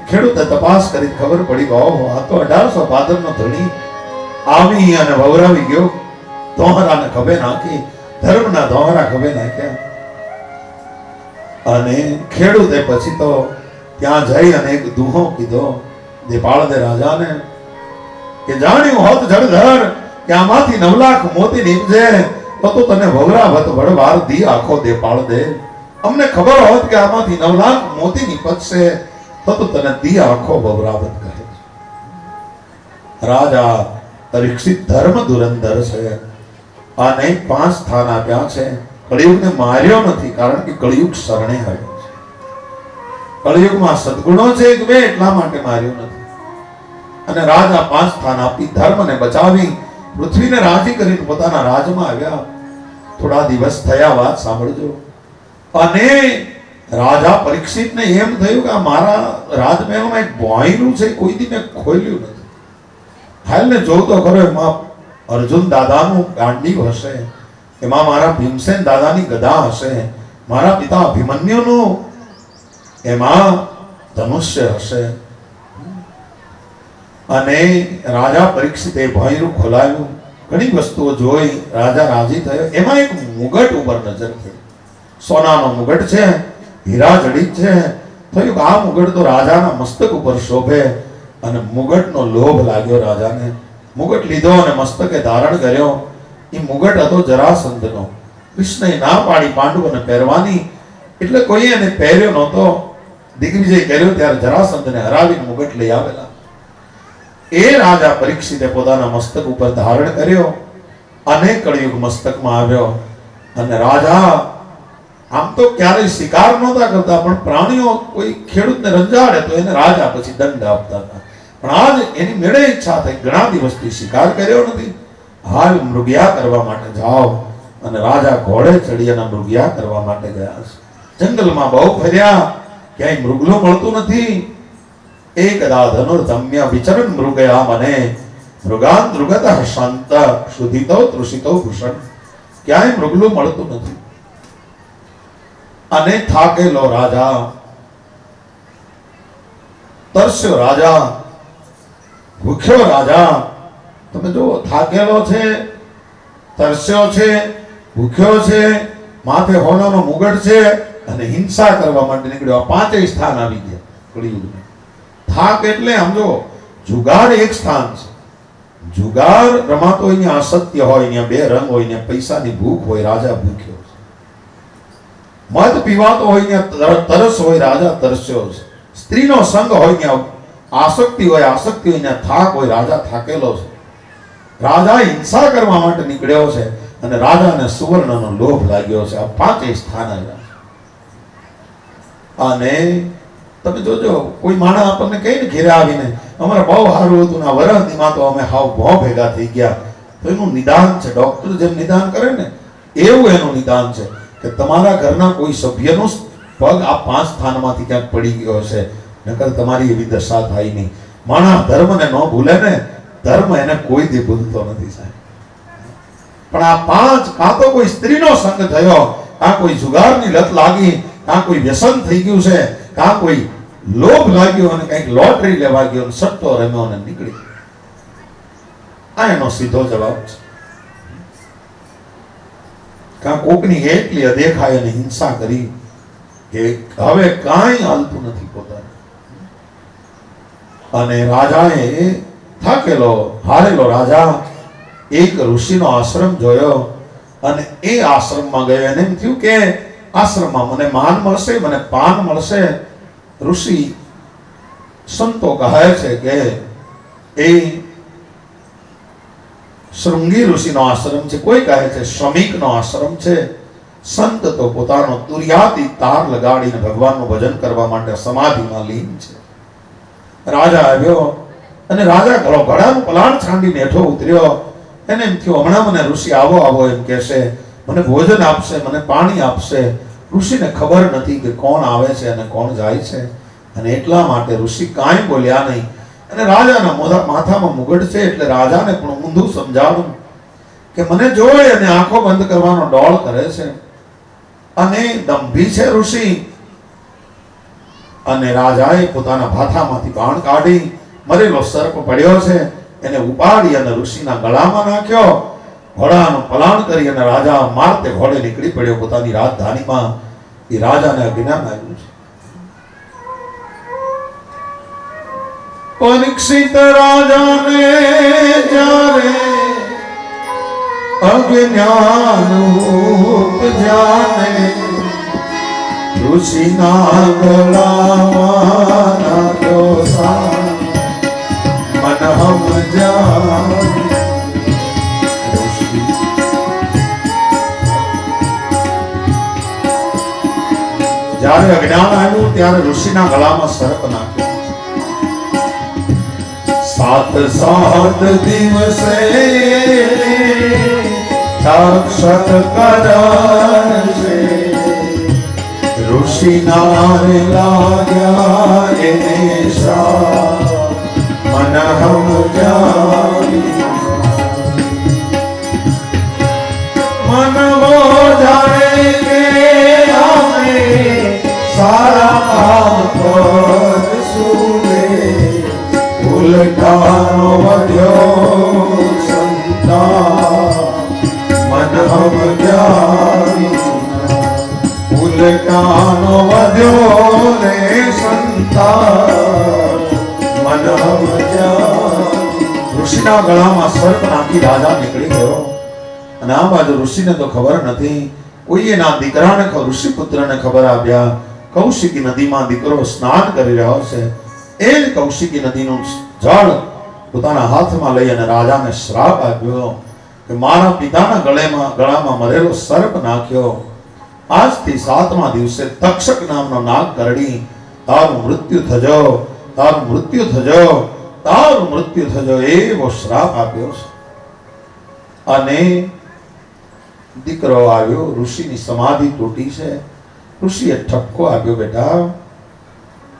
ખેડૂતે તપાસ કરી ખબર પડી કે ઓહો આ તો 1800 પાદરનો ધણી આવી અને વવરાવી ગયો. દોહરાને ખભે નાખી. ધર્મના દોહરા ખભે નાખ્યા. અને ખેડૂતે પછી તો ત્યાં જઈ અને એક દુહો કીધો દેપાળદે રાજાને કે જાણ્યું હોત જળધર કે આમાંથી 9 લાખ મોતી નીપજે તો તું તને વવરાવત વડવાર દી આખો દેપાળ દે. અમને ખબર હોત કે આમાંથી 9 લાખ મોતી નીપજશે તો તું તને દી આખો વવરાવત કહે. રાજા પરીક્ષિત ધર્મ ધુરંધર છે. અને 5 સ્થાન આપ્યા છે. કળિયુગને માર્યો નથી કારણ કે કળિયુગ શરણે આવ્યો છે. કળિયુગમાં સદગુણો છે કે બે એટલા માટે માર્યો નથી. અને રાજા 5 સ્થાન આપી ધર્મને બચાવી પૃથ્વીને રાજી કરીને પોતાના રાજમાં આવ્યા. થોડા દિવસ થયા, વાત સાંભળજો. અને રાજા પરીક્ષિતને એમ થયું કે આ મારા રાજમહેલમાં એક ભોંયરું છે, કોઈ દી મેં ખોલ્યું નથી. હાલને જોઉં તો ખરો, એમાં અર્જુન દાદાનું ગાંડીવ હશે, એમાં મારા ભીમસેન દાદાની ગદા હશે, મારા પિતા અભિમન્યુનું એમાં ધનુષ્ય હશે. અને રાજા પરીક્ષિતે ભોંયરું ખોલાવ્યું, ઘણી વસ્તુઓ જોઈ, રાજા રાજી થયો. એમાં એક મુગટ ઉપર નજર પડી. સોનાનો મુગટ છે, હીરા જડિત છે. થયું કે આ મુગટ તો રાજાના મસ્તક ઉપર શોભે. અને મુગટનો લોભ લાગ્યો રાજાને. મુગટ લીધો અને મસ્તકે ધારણ કર્યો. એ મુગટ હતો જરાસંધનો. કૃષ્ણએ ના પાડી પાંડવોને પહેરવાની, એટલે કોઈ એને પહેર્યો નહોતો. દિગ્વિજય કર્યો ત્યારે જરાસંધને હરાવીને મુગટ લઈ આવેલા. એ રાજા પરીક્ષિતે પોતાના મસ્તક ઉપર ધારણ કર્યો અને કળિયુગ મસ્તકમાં આવ્યો. અને રાજા આમ તો ક્યારેય શિકાર નહોતા કરતા, પણ પ્રાણીઓ કોઈ ખેડૂતને રંજાડે તો એને રાજા પછી દંડ આપતા હતા. પણ આજ એની મેળે ઈચ્છા થઈ, ઘણા દિવસથી શિકાર કર્યો નથી, હાલ મૃગયા કરવા માટે જાઓ. અને રાજા ઘોડે ચડી અને મૃગયા કરવા માટે ગયા. જંગલમાં બહુ ફર્યા, ક્યાંય મૃગલું મળતું નથી. એકદા ધનુર્ધમ્ય વિચરણ મૃગયા મને મૃગાન મૃગતઃ શાંત શુદ્ધિતો તૃષિતો ભૂષણ. ક્યાંય મૃગલું મળતું નથી. અને થાકેલો રાજા, તરસ્યો રાજા, ભૂખ્યો રાજા. તમે જો, થાકેલો છે, તરસ્યો છે, ભૂખ્યો છે, માથે હોનાનો મુગટ છે અને હિંસા કરવા માટે નીકળ્યો. આ પાંચેય સ્થાન આવી ગયા કળિયુગમાં. થાક એટલે સમજો, જુગાર એક સ્થાન છે. જુગાર રમાતો હોય ને અસત્ય હોય ને, બે રંગ હોય ને, પૈસાની ભૂખ હોય, રાજા ભૂખ્યો છે. મદ પીવાતો હોય ને તરસ હોય, રાજા તરસ્યો છે. સ્ત્રીનો સંગ હોય ને આસક્તિ હોય ને થાક હોય, રાજા થાકેલો છે. રાજા હિંસા કરવા માટે નીકળ્યો છે અને રાજાને સુવર્ણનો લોભ લાગ્યો છે. આ પાંચેય સ્થાન આવ્યા. અને તમે જોજો, કોઈ માણસ આપણને કહે ને ઘેરે આવીને અમારે બહુ સારું હતું ને આ વરસદીમાં તો અમે હાવ ભો ભેગા થઈ ગયા, તો એનું નિદાન છે. ડોક્ટર જેમ નિદાન કરે ને એવું એનું નિદાન છે કે તમારા ઘરના કોઈ સભ્યનો પગ આ 5 સ્થાનમાંથી ક્યાંક પડી ગયો હશે, નકર તમારી એવી દશા થાય નહીં. માણસ ધર્મને ન ભૂલે ને, ધર્મ એને કોઈ દી ભૂલતો નથી સાહેબ. પણ આ 5, કાં તો કોઈ સ્ત્રીનો સંગ થયો, કાં કોઈ જુગારની લત લાગી, કાં કોઈ વ્યસન થઈ ગયું છે, કાં કોઈ લોભ લાગ્યો અને કંઈક લોટરી લેવા ગયો, સટ્ટો રમ્યો અને નીકળી. આ એનો સીધો જવાબ છે. કાં કોકની એટલી અદેખાય અને હિંસા કરી કે હવે કાંઈ હાલતું નથી પોતાને. અને રાજાએ થાકેલો હારેલો રાજા એક ઋષિનો આશ્રમ જોયો અને એ આશ્રમમાં ગયો. એને એમ થયું કે આશ્રમમાં મને માન મળશે, મને પાન મળશે. ઋષિ સંતો કહે છે કે એ શૃંગી ઋષિનો આશ્રમ છે, કોઈ કહે છે શ્રમિકનો આશ્રમ છે. સંત તો પોતાનો તુર્યાતી તાર લગાડીને ભગવાનનું ભજન કરવા માટે સમાધિમાં લીન છે. રાજા આવ્યો અને રાજા ઘોડાનું પલાણ છાંડીને હેઠો ઉતર્યો. એને એમ થયું હમણાં મને ઋષિ આવો આવો એમ કહેશે, મને ભોજન આપશે, મને પાણી આપશે. ઋષિને ખબર નથી કે કોણ આવે છે અને કોણ જાય છે, અને એટલા માટે ઋષિ કાંઈ બોલ્યા નહીં. અને રાજાના માથામાં મુગટ છે એટલે રાજાને પણ ઊંધું સમજાવ્યું કે મને જોઈ અને આંખો બંધ કરવાનો ડોળ કરે છે અને દંભી છે ઋષિ. અને રાજાએ પોતાના ભાથામાંથી બાણ કાઢી, મરેલો સર્પ પડ્યો છે એને ઉપાડી અને ઋષિના ગળામાં નાખ્યો. ઘોડાનું પલાણ કરી અને રાજા મારતે ઘોડે નીકળી પડ્યો પોતાની રાજધાનીમાં. એ રાજાને અજ્ઞાન આવ્યું છે. પરીક્ષિત રાજાને જ્યારે અજ્ઞાન ઉપજાને ઋષિના ગળામાં નાખ્યો સાણ મન સમજાય. જ્યારે અજ્ઞાન આવ્યું ત્યારે ઋષિના ગળા સર્પ નાખ્યો. 7 દિવસે સાક્ષાત કરશે ઋષિ નારે લાગ્યા એને શ્રાપ મન હમ મનવો જાણે કે અમે સારા કામ કરશું રે ઉલટાનો વધ્યો સંતાપ મન હમ ઉલટાનો વધ્યો રે સંતાપ મન હમ ઋષિના ગળામાં સર્પ નાખી રાજા નીકળી ગયો. અને આ બાજુ ઋષિને તો ખબર નથી. કોઈ એના દીકરાને ઋષિપુત્રને ખબર આપ્યા કૌશિકી નદીમાં દીકરો સ્નાન કરી રહ્યો છે. એ જ કૌશિકી નદીનું જળ પોતાના હાથમાં લઈ અને રાજાને શ્રાપ આપ્યો કે મારા પિતાના ગળામાં મરેલો સર્પ નાખ્યો. આજથી 7મા દિવસે તક્ષક નામનો નાગ કરડી તારું મૃત્યુ થજો, તારું મૃત્યુ થજો, તારું મૃત્યુ થજો એવો શ્રાપ આપ્યો છે. અને દીકરો આવ્યો. ઋષિની સમાધિ તૂટી છે. ઋષિએ ઠપકો આપ્યો, બેટા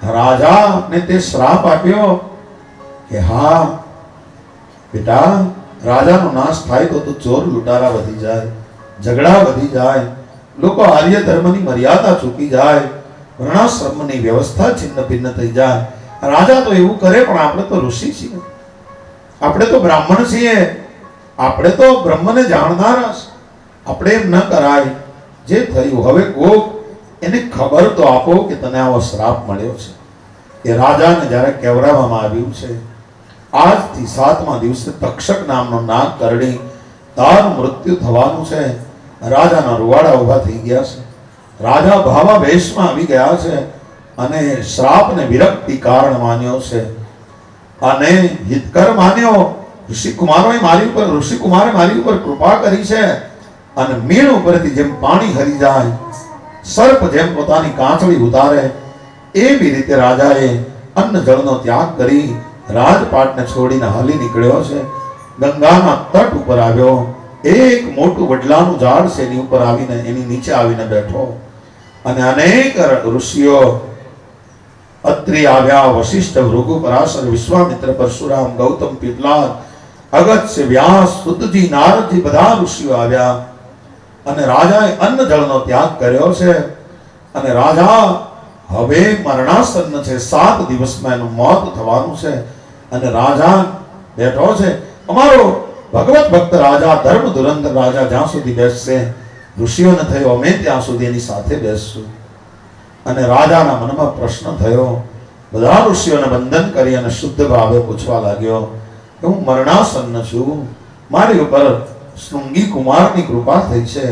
રાજાને તે શ્રાપ આપ્યો કે હા બેટા, રાજાનો નાશ થાય તો ચોર લૂંટારા વધી જાય, ઝઘડા વધી જાય, લોકો આર્ય ધર્મની મર્યાદા ચૂકી જાય, વર્ણાશ્રમની વ્યવસ્થા છિન્ન ભિન્ન થઈ જાય. રાજા તો એવું કરે, પણ આપણે તો ઋષિ છીએ, આપણે તો બ્રાહ્મણ છીએ, આપણે તો બ્રહ્મને જાણનારા છીએ. આપણે એમ ન કરાય. જે થયું હવે કોક એને ખબર તો આપો કે તને આવો શ્રાપ મળ્યો છે. એ રાજાને જ્યારે કહેવડાવવામાં આવ્યું છે આજથી 7મા દિવસે તક્ષક નામનો નાગ કરડી તારું મૃત્યુ થવાનું છે. રાજાના રૂવાડા ઉભા થઈ ગયા છે. રાજા ભાવાવેશમાં આવી ગયા છે અને શ્રાપને વિરક્તિ કારણ માન્યો છે અને હિતકર માન્યો. ઋષિકુમારે મારી ઉપર કૃપા કરી છે અને મીણ ઉપરથી જેમ પાણી હરી જાય, સર્પ જેમ પોતાની કાંચળી ઉતારે, એવી રીતે રાજાએ અન્ન જળનો ત્યાગ કરી રાજપાટને છોડીને હાલી નીકળ્યો છે. ગંગાના તટ ઉપર આવ્યો. એક મોટું વડલાનું ઝાડ છે, એની ઉપર આવીને એની નીચે આવીને બેઠો અને અનેક ઋષિઓ અત્રિ આવ્યા, વશિષ્ઠ, ભૃગુ, પરાશર, વિશ્વામિત્ર, પરશુરામ, ગૌતમ, પિપ્લાદ, અગસ્ત્ય, વ્યાસ, સુતજી, નારદજી બધા ઋષિઓ આવ્યા અને રાજાએ અન્ન જળનો ત્યાગ કર્યો છે અને રાજા હવે મરણાસન્ન છે. 7 દિવસમાં એનું મોત થવાનું છે અને રાજા બેઠો છે. અમારો ભગવત ભક્ત રાજા, ધર્મ ધુરંધર રાજા જ્યાં સુધી બેસશે, ઋષિઓને થયો અમે ત્યાં સુધી એની સાથે બેસશું. અને રાજાના મનમાં પ્રશ્ન થયો. બધા ઋષિઓને વંદન કરી અને શુદ્ધ ભાવે પૂછવા લાગ્યો કે હું મરણાસન્ન છું, મારી ઉપર શૃંગી કુમારની કૃપા થઈ છે,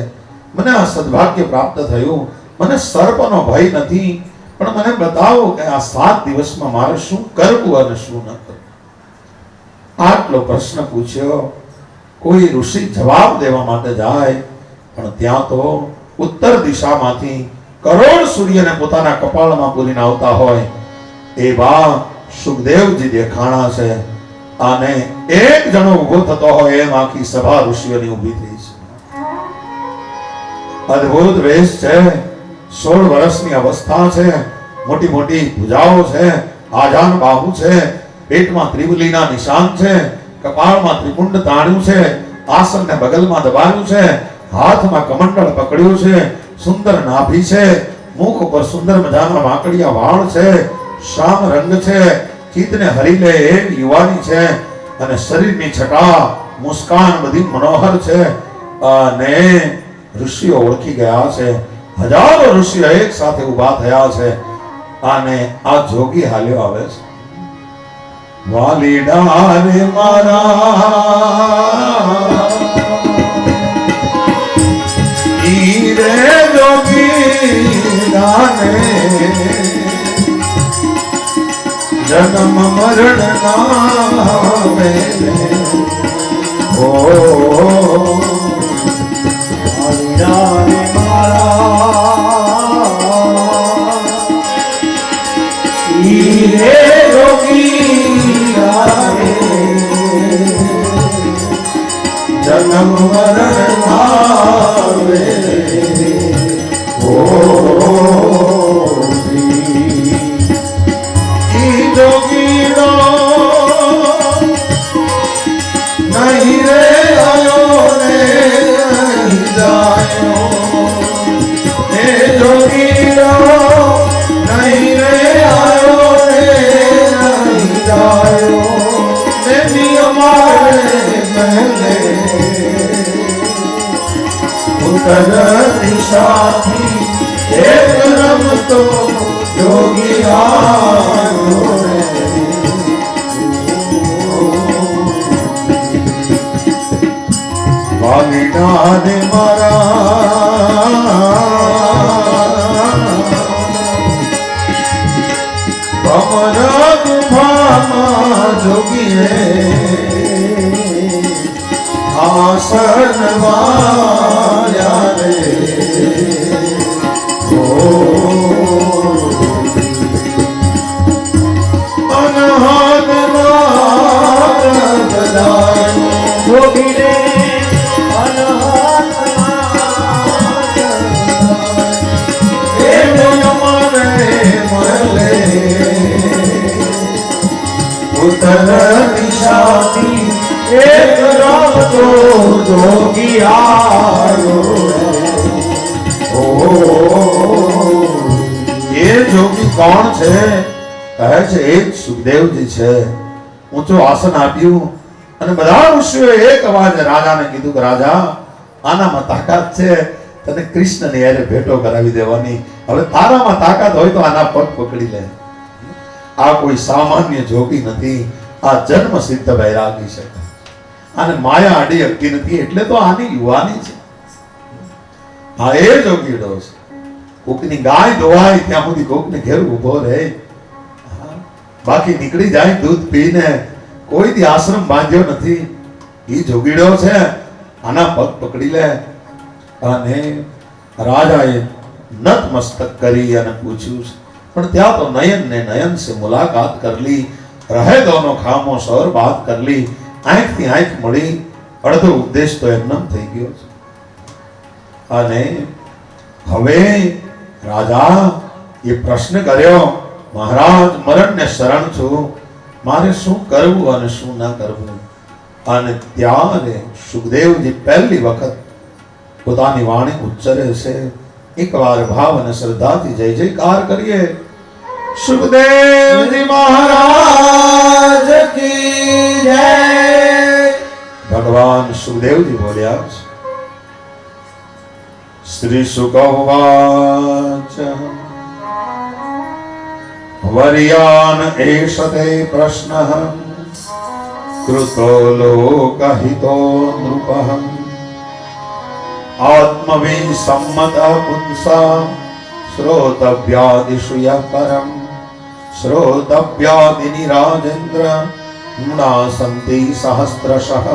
મને આ સદભાગ્ય પ્રાપ્ત થયું, મને સર્પનો ભય નથી, પણ મને બતાવો કે આ 7 દિવસમાં મારે શું કરવું અને શું ન કરવું. આટલો પ્રશ્ન પૂછ્યો. કોઈ ઋષિ જવાબ દેવા માટે જાય પણ ત્યાં તો ઉત્તર દિશામાંથી કરોડ સૂર્યને પોતાના કપાળમાં પૂરીને આવતા હોય એવા સુખદેવજી દેખાણા છે અને એક જણો ઉભો થતો હોય એમ આખી સભા ઋષિઓની ઊભી થઈ છે. અદ્ભુત વેશ છે, 16 વર્ષની અવસ્થા છે, મોટી મોટી ભુજાઓ છે, આજાન બાહુ છે, પેટમાં ત્રિવલીના નિશાન છે, કપાળમાં ત્રિપુંડ તાણ્યું છે, આસનને બગલમાં દબાવ્યું છે, હાથમાં કમંડળ પકડ્યું છે, સુંદર નાભી છે, મુખ ઉપર સુંદર મજાના વાંકડિયા વાળ છે, શ્યામ રંગ છે, ચિત્તને હરી લે એવી યુવાની છે અને શરીરની છટા મુસ્કાન બધી મનોહર છે અને ઋષિઓ ઓળખી ગયા છે. હજારો ઋષિઓ એક સાથે ઊભા થયા છે અને આ જોગી હાલ્યો આવે છે. વાલીડા રે મારા ઈરે જોગી દાને જન્મ મરણ નામે ઓ વાલીડા રે મારા હે જોગી આવે જન્મ મરણ આવે ઓ ઈ જોગીનો નહીં રે આયો ને નહીં જાયો હે જોગીનો નહીં રે આયો ને નહીં જાયો ને નિયમારે મહેલે ઉત્તર દિશાથી એક રમતો જોગી આવ્યો રે વાલીનાને મારા ભમરા ગુફામાં જોગીએ આસન વાળ્યા રે ઓ અનહદ નાદ બધાય જોગીને ઉત્તર દિશાથી એક રમતો જોગી આવ્યો ઓ એ જોગી કોણ છે? કહે છે એક સુખદેવજી છે. ઊંચું આસન આપ્યું અને બધા ઋષિઓએ એક અવાજે રાજાને કીધું કે રાજા આનામાં તાકાત છે, તને કૃષ્ણની હારે ભેટો કરાવી દેવાની. હવે તારામાં તાકાત હોય તો આના પગ પકડી લે. આ કોઈ સામાન્ય જોગી નથી, આ જન્મ સિદ્ધ વૈરાગી છે. આને માયા આડી અટકી નથી, એટલે તો આની યુવાની છે. હા એ જોગીડો છે. કોકની ગાય ધોવાય ત્યાં સુધી કોકને ઘેર ઉભો રહે, બાકી નીકળી જાય દૂધ પીને. કોઈ દી આશ્રમ બાંધ્યો નથી. એ જોગીડો છે, આના પગ પકડી લે. અને રાજાએ નતમસ્તક કરી અને પૂછ્યું પણ ત્યાં તો નયન ને નયન से मुलाकात कर ली, रहे दोनों खामोश और बात कर ली. आंख થી આંખ મળી, અડધો ઉપદેશ તો એમનેમ થઈ ગયો છે. અને હવે રાજા એ પ્રશ્ન કર્યો, મહારાજ મરણને શરણ છું, મારે શું કરવું અને શું ના કરવું? અને ત્યારે સુખદેવજી પહેલી વખત પોતાની વાણી ઉચ્ચરે છે. એકવાર ભાવ અને શ્રદ્ધાથી જય જયકાર કરીએ. સુખદેવજી મહારાજ કી જય. ભગવાન સુખદેવજી બોલ્યા છે. શ્રી સુકવાચ વર્યાન એષતે પ્રશ્નઃ કૃતો લોકહિતો નૃપઃ આત્મવિસમ્મત પુંસા શ્રોતવ્યાદિષુ યઃ પરમ શ્રોતવ્યાદિની રાજેન્દ્ર ગુણા સંતિ સહસ્રશઃ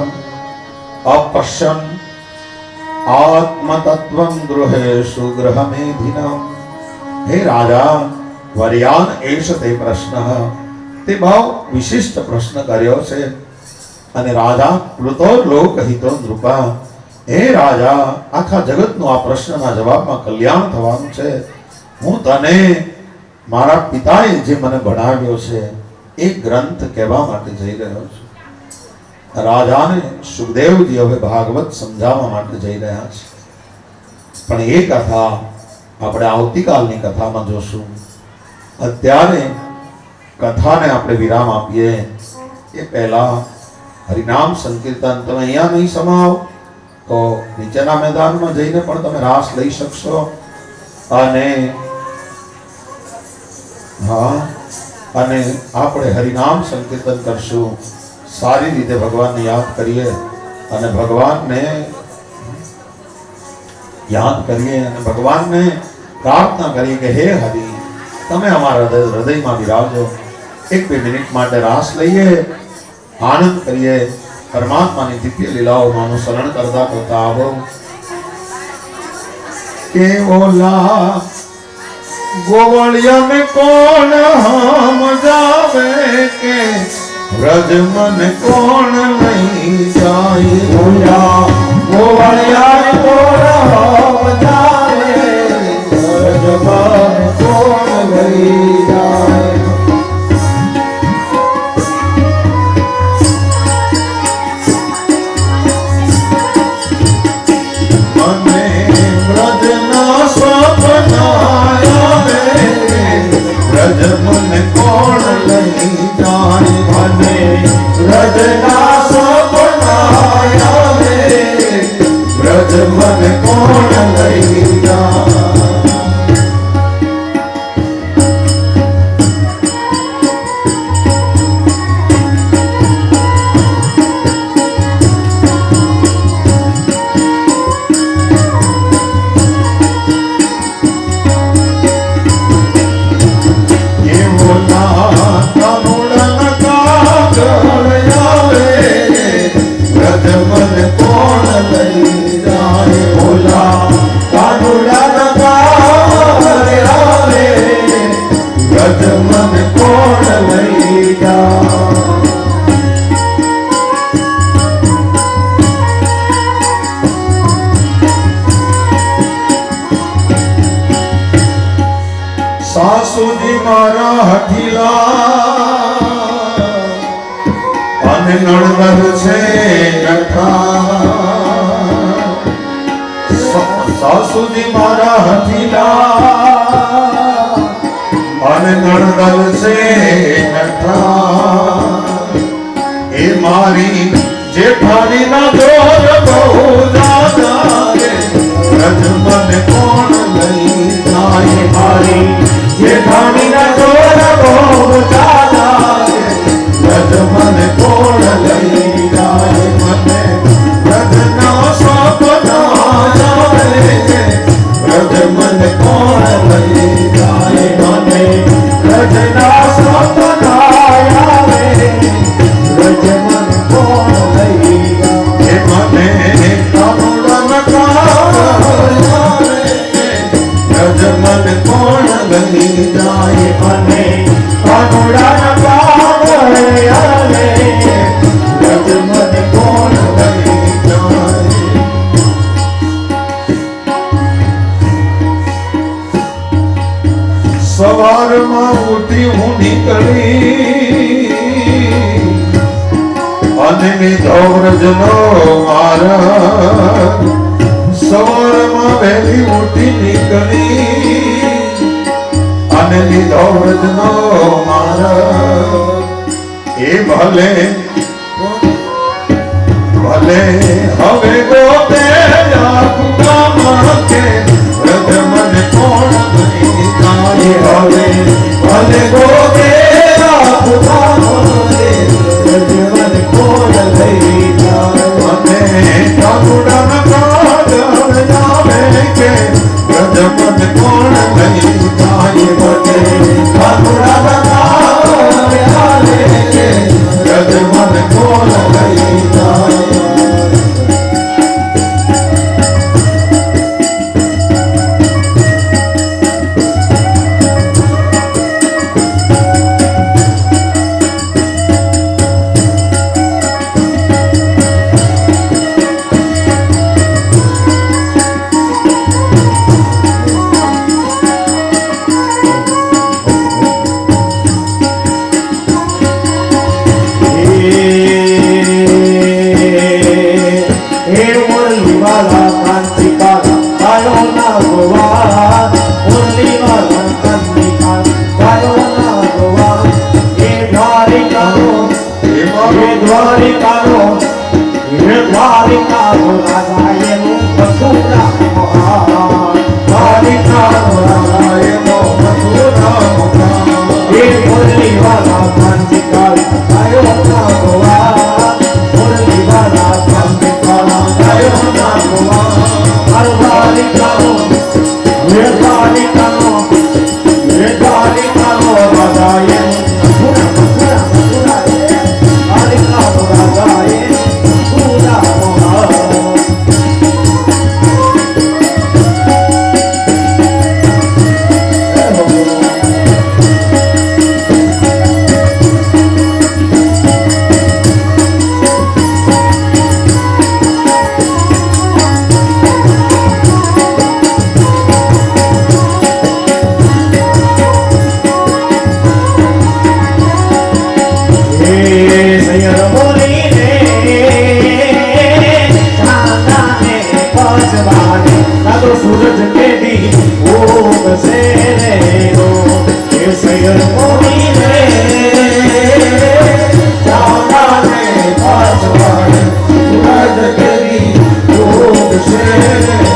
અપશ્યન આત્મતત્વં ગૃહેષુ ગૃહમેધિનામ. હે રાજા, વર્યાન એષ તે પ્રશ્ન, તે બહુ વિશિષ્ટ પ્રશ્ન કર્યો છે. અને રાજા કૃતો લોકહિતો નૃપા, હે રાજા, આખા જગતનું આ પ્રશ્નના જવાબમાં કલ્યાણ થવાનું છે. હું તને મારા પિતાએ જે મને ભણાવ્યો છે એ ગ્રંથ કહેવા માટે જઈ રહ્યો છું. રાજાને સુખદેવજી હવે ભાગવત સમજાવવા માટે જઈ રહ્યા છે. પણ એ કથા આપણે આવતીકાલની કથામાં જોશું. અત્યારે કથાને આપણે વિરામ આપીએ એ પહેલા હરિનામ સંકીર્તન તમે અહીંયા નહીં સમાવો તો નીચેના મેદાનમાં જઈને પણ તમે રાસ લઈ શકશો. અને હા, અને આપણે હરિનામ સંકીર્તન કરશું, સારી રીતે ભગવાનને યાદ કરીએ અને ભગવાનને યાદ કરીએ અને ભગવાનને પ્રાર્થના કરીએ કે હે હરિ, તમે અમારા હૃદયમાં બિરાજો. 1-2 મિનિટ માટે રાસ લઈએ, આનંદ કરીએ, પરમાત્માની દિવ્ય લીલાઓમાં અનુસરણ કરતા કરતા આવો. કેવલા ગોવળિયા ને કોણ હમ જાવે કે વ્રજ મન કોણ લઈ જાય ભૂલ્યા ગોવાળિયા કોણ બજાવે વ્રજમાં કોણ લઈ જાય મને વ્રજના સ્વપ્ન આવે વ્રજ મન કોણ લઈ જાય મને વ્રજના સપના આવે વ્રજ મન કોણ લઈ જાય સાસુજી મારા હઠીલા અને નણંદ છે નઠા સાસુજી મારા હઠીલા અને નણંદ છે નઠા એ મારી જેઠાણી ના જોર બહુ દાદા રે વ્રજ મને કોણ લઈ જાય મારી જેઠાણી ના જોર બહુ દાદા વ્રજ મને કોણ લઈ જાય મને વ્રજના સપના આવે વ્રજ મને કોણ લઈ જાય મને વ્રજના સપના આવે વ્રજ મન કોણ લઈ જાય એ મને કાનુડા નકાર વ્રજ મને કોણ લઈ જાય મને કાનુડાના પાગળ આવે વ્રજ મન કોણ લઈ જાય સવારમાં ઉઠી હું નીકળી અને લીધો વ્રજનો માર્ગ સવારમાં વહેલી ઉઠી નીકળી અને લીધો વ્રજનો માર્ગ એ ભલે ભલે હવે ગોતે આખું ગામ કે વ્રજ મને કોણ લઈ જાય હવે ભલે ગોગે આપું વ્રજ મન કોણ લઈ જાય મને કાનુડાના કાગળ આવે કે વ્રજ મને કોણ લઈ જાય મને કાનુડાના પાગળ આવે વ્રજ મને કોણ લઈ જાય સૈયર મોરી રે ચાંદાને પજવાને તારો સૂરજ કેદી ઉગશે રે રો એ સૈયર મોરી રે ચાંદાને પજવાને સૂરજ કેદી ઉગશે રે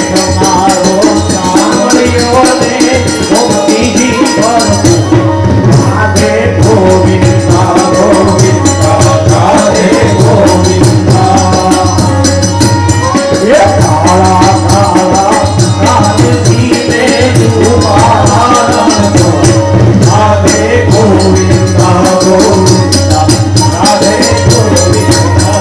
તમારો સાંભળ્યો ને ભક્તિથી ભરપૂર રાધે ગોવિંદા ગોવિંદા રાધે ગોવિંદા એ કાળા કાળા રાધથી રે જુવાળા રાધે ગોવિંદા ગોવિંદા રાધે ગોવિંદા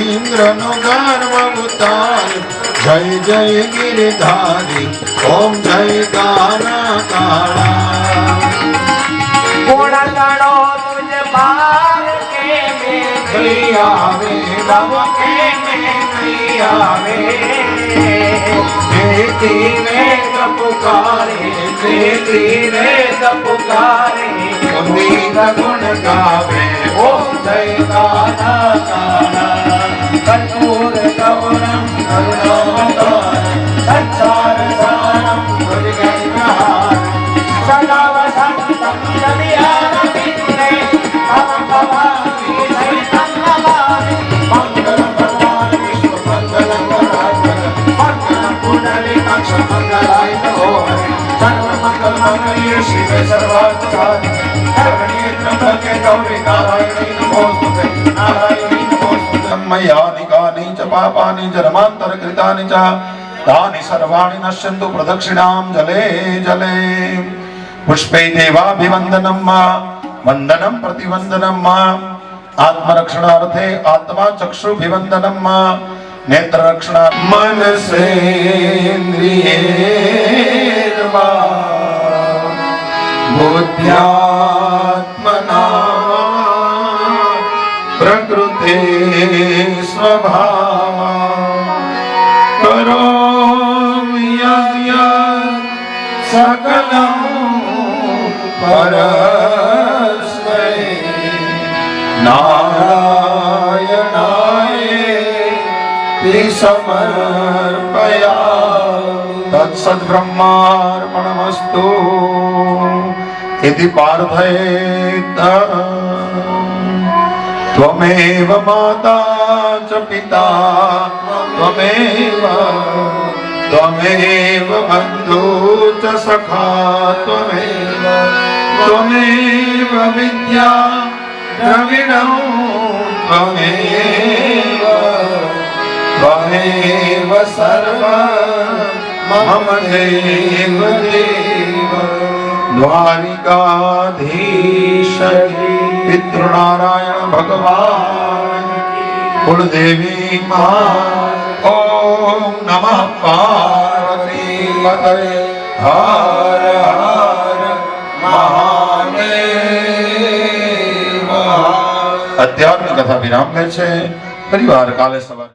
ઇન્દ્રનો ગર્વ ઉતાર્યો જય જય ગિરધારી ઓમ જય ગાના કાળા ગુણ ગણો તુજ પાર કે મેં નહીં આવે રવ કે મેં નહીં આવે તેતી વેદ પુકારે તેતી વેદ પુકારે ગંભીર ગુણ ગાવે ઓમ જય ગાના કાળા कर्पूर गौरम करुणावतारम संसार सारम भुजगेन्द्रहारम सदा वसन्तं हृदयारविन्दे मम भवामि सहितं नमामि मङ्गलं भगवान् विष्णु मङ्गलं गणाधिपति मङ्गलं पुण्डरीकाक्ष मङ्गलाय नमो सर्वमङ्गलमङ्गल्ये शिवे सर्वार्थसाधिके शरण्ये त्र्यम्बके गौरी नारायणी नमोस्तुते नारायणी मय्यानि कानि च पापानि जन्मान्तरकृतानि च तानि सर्वाणि नश्यन्तु प्रदक्षिणां जले जले पुष्पै देवाभिवन्दनं वन्दनं प्रतिवन्दनं आत्मरक्षणार्थे आत्मा चक्षुभिवन्दनं नेत्ररक्षणा मनसेन्द्रियेर्वा बुद्ध्यात्मना प्रकृते स्वभावा करोमि यद्यत् सकलं परस्मै नारायणाय समर्पयामि तत्सद्ब्रह्मार्पणमस्तु इति प्रार्थयेत् त्वमेव माता च पिता त्वमेव बन्धु च सखा त्वमेव विद्या द्रविणं त्वमेव सर्व मम देव द्वारिकाधीश पितृनारायण भगवान कुलदेवी मां ओम नमः पार्वती पतये हर हर महादेव। અત્યારની કથા વિરામ લે છે. ફરીવાર કાલે સવારે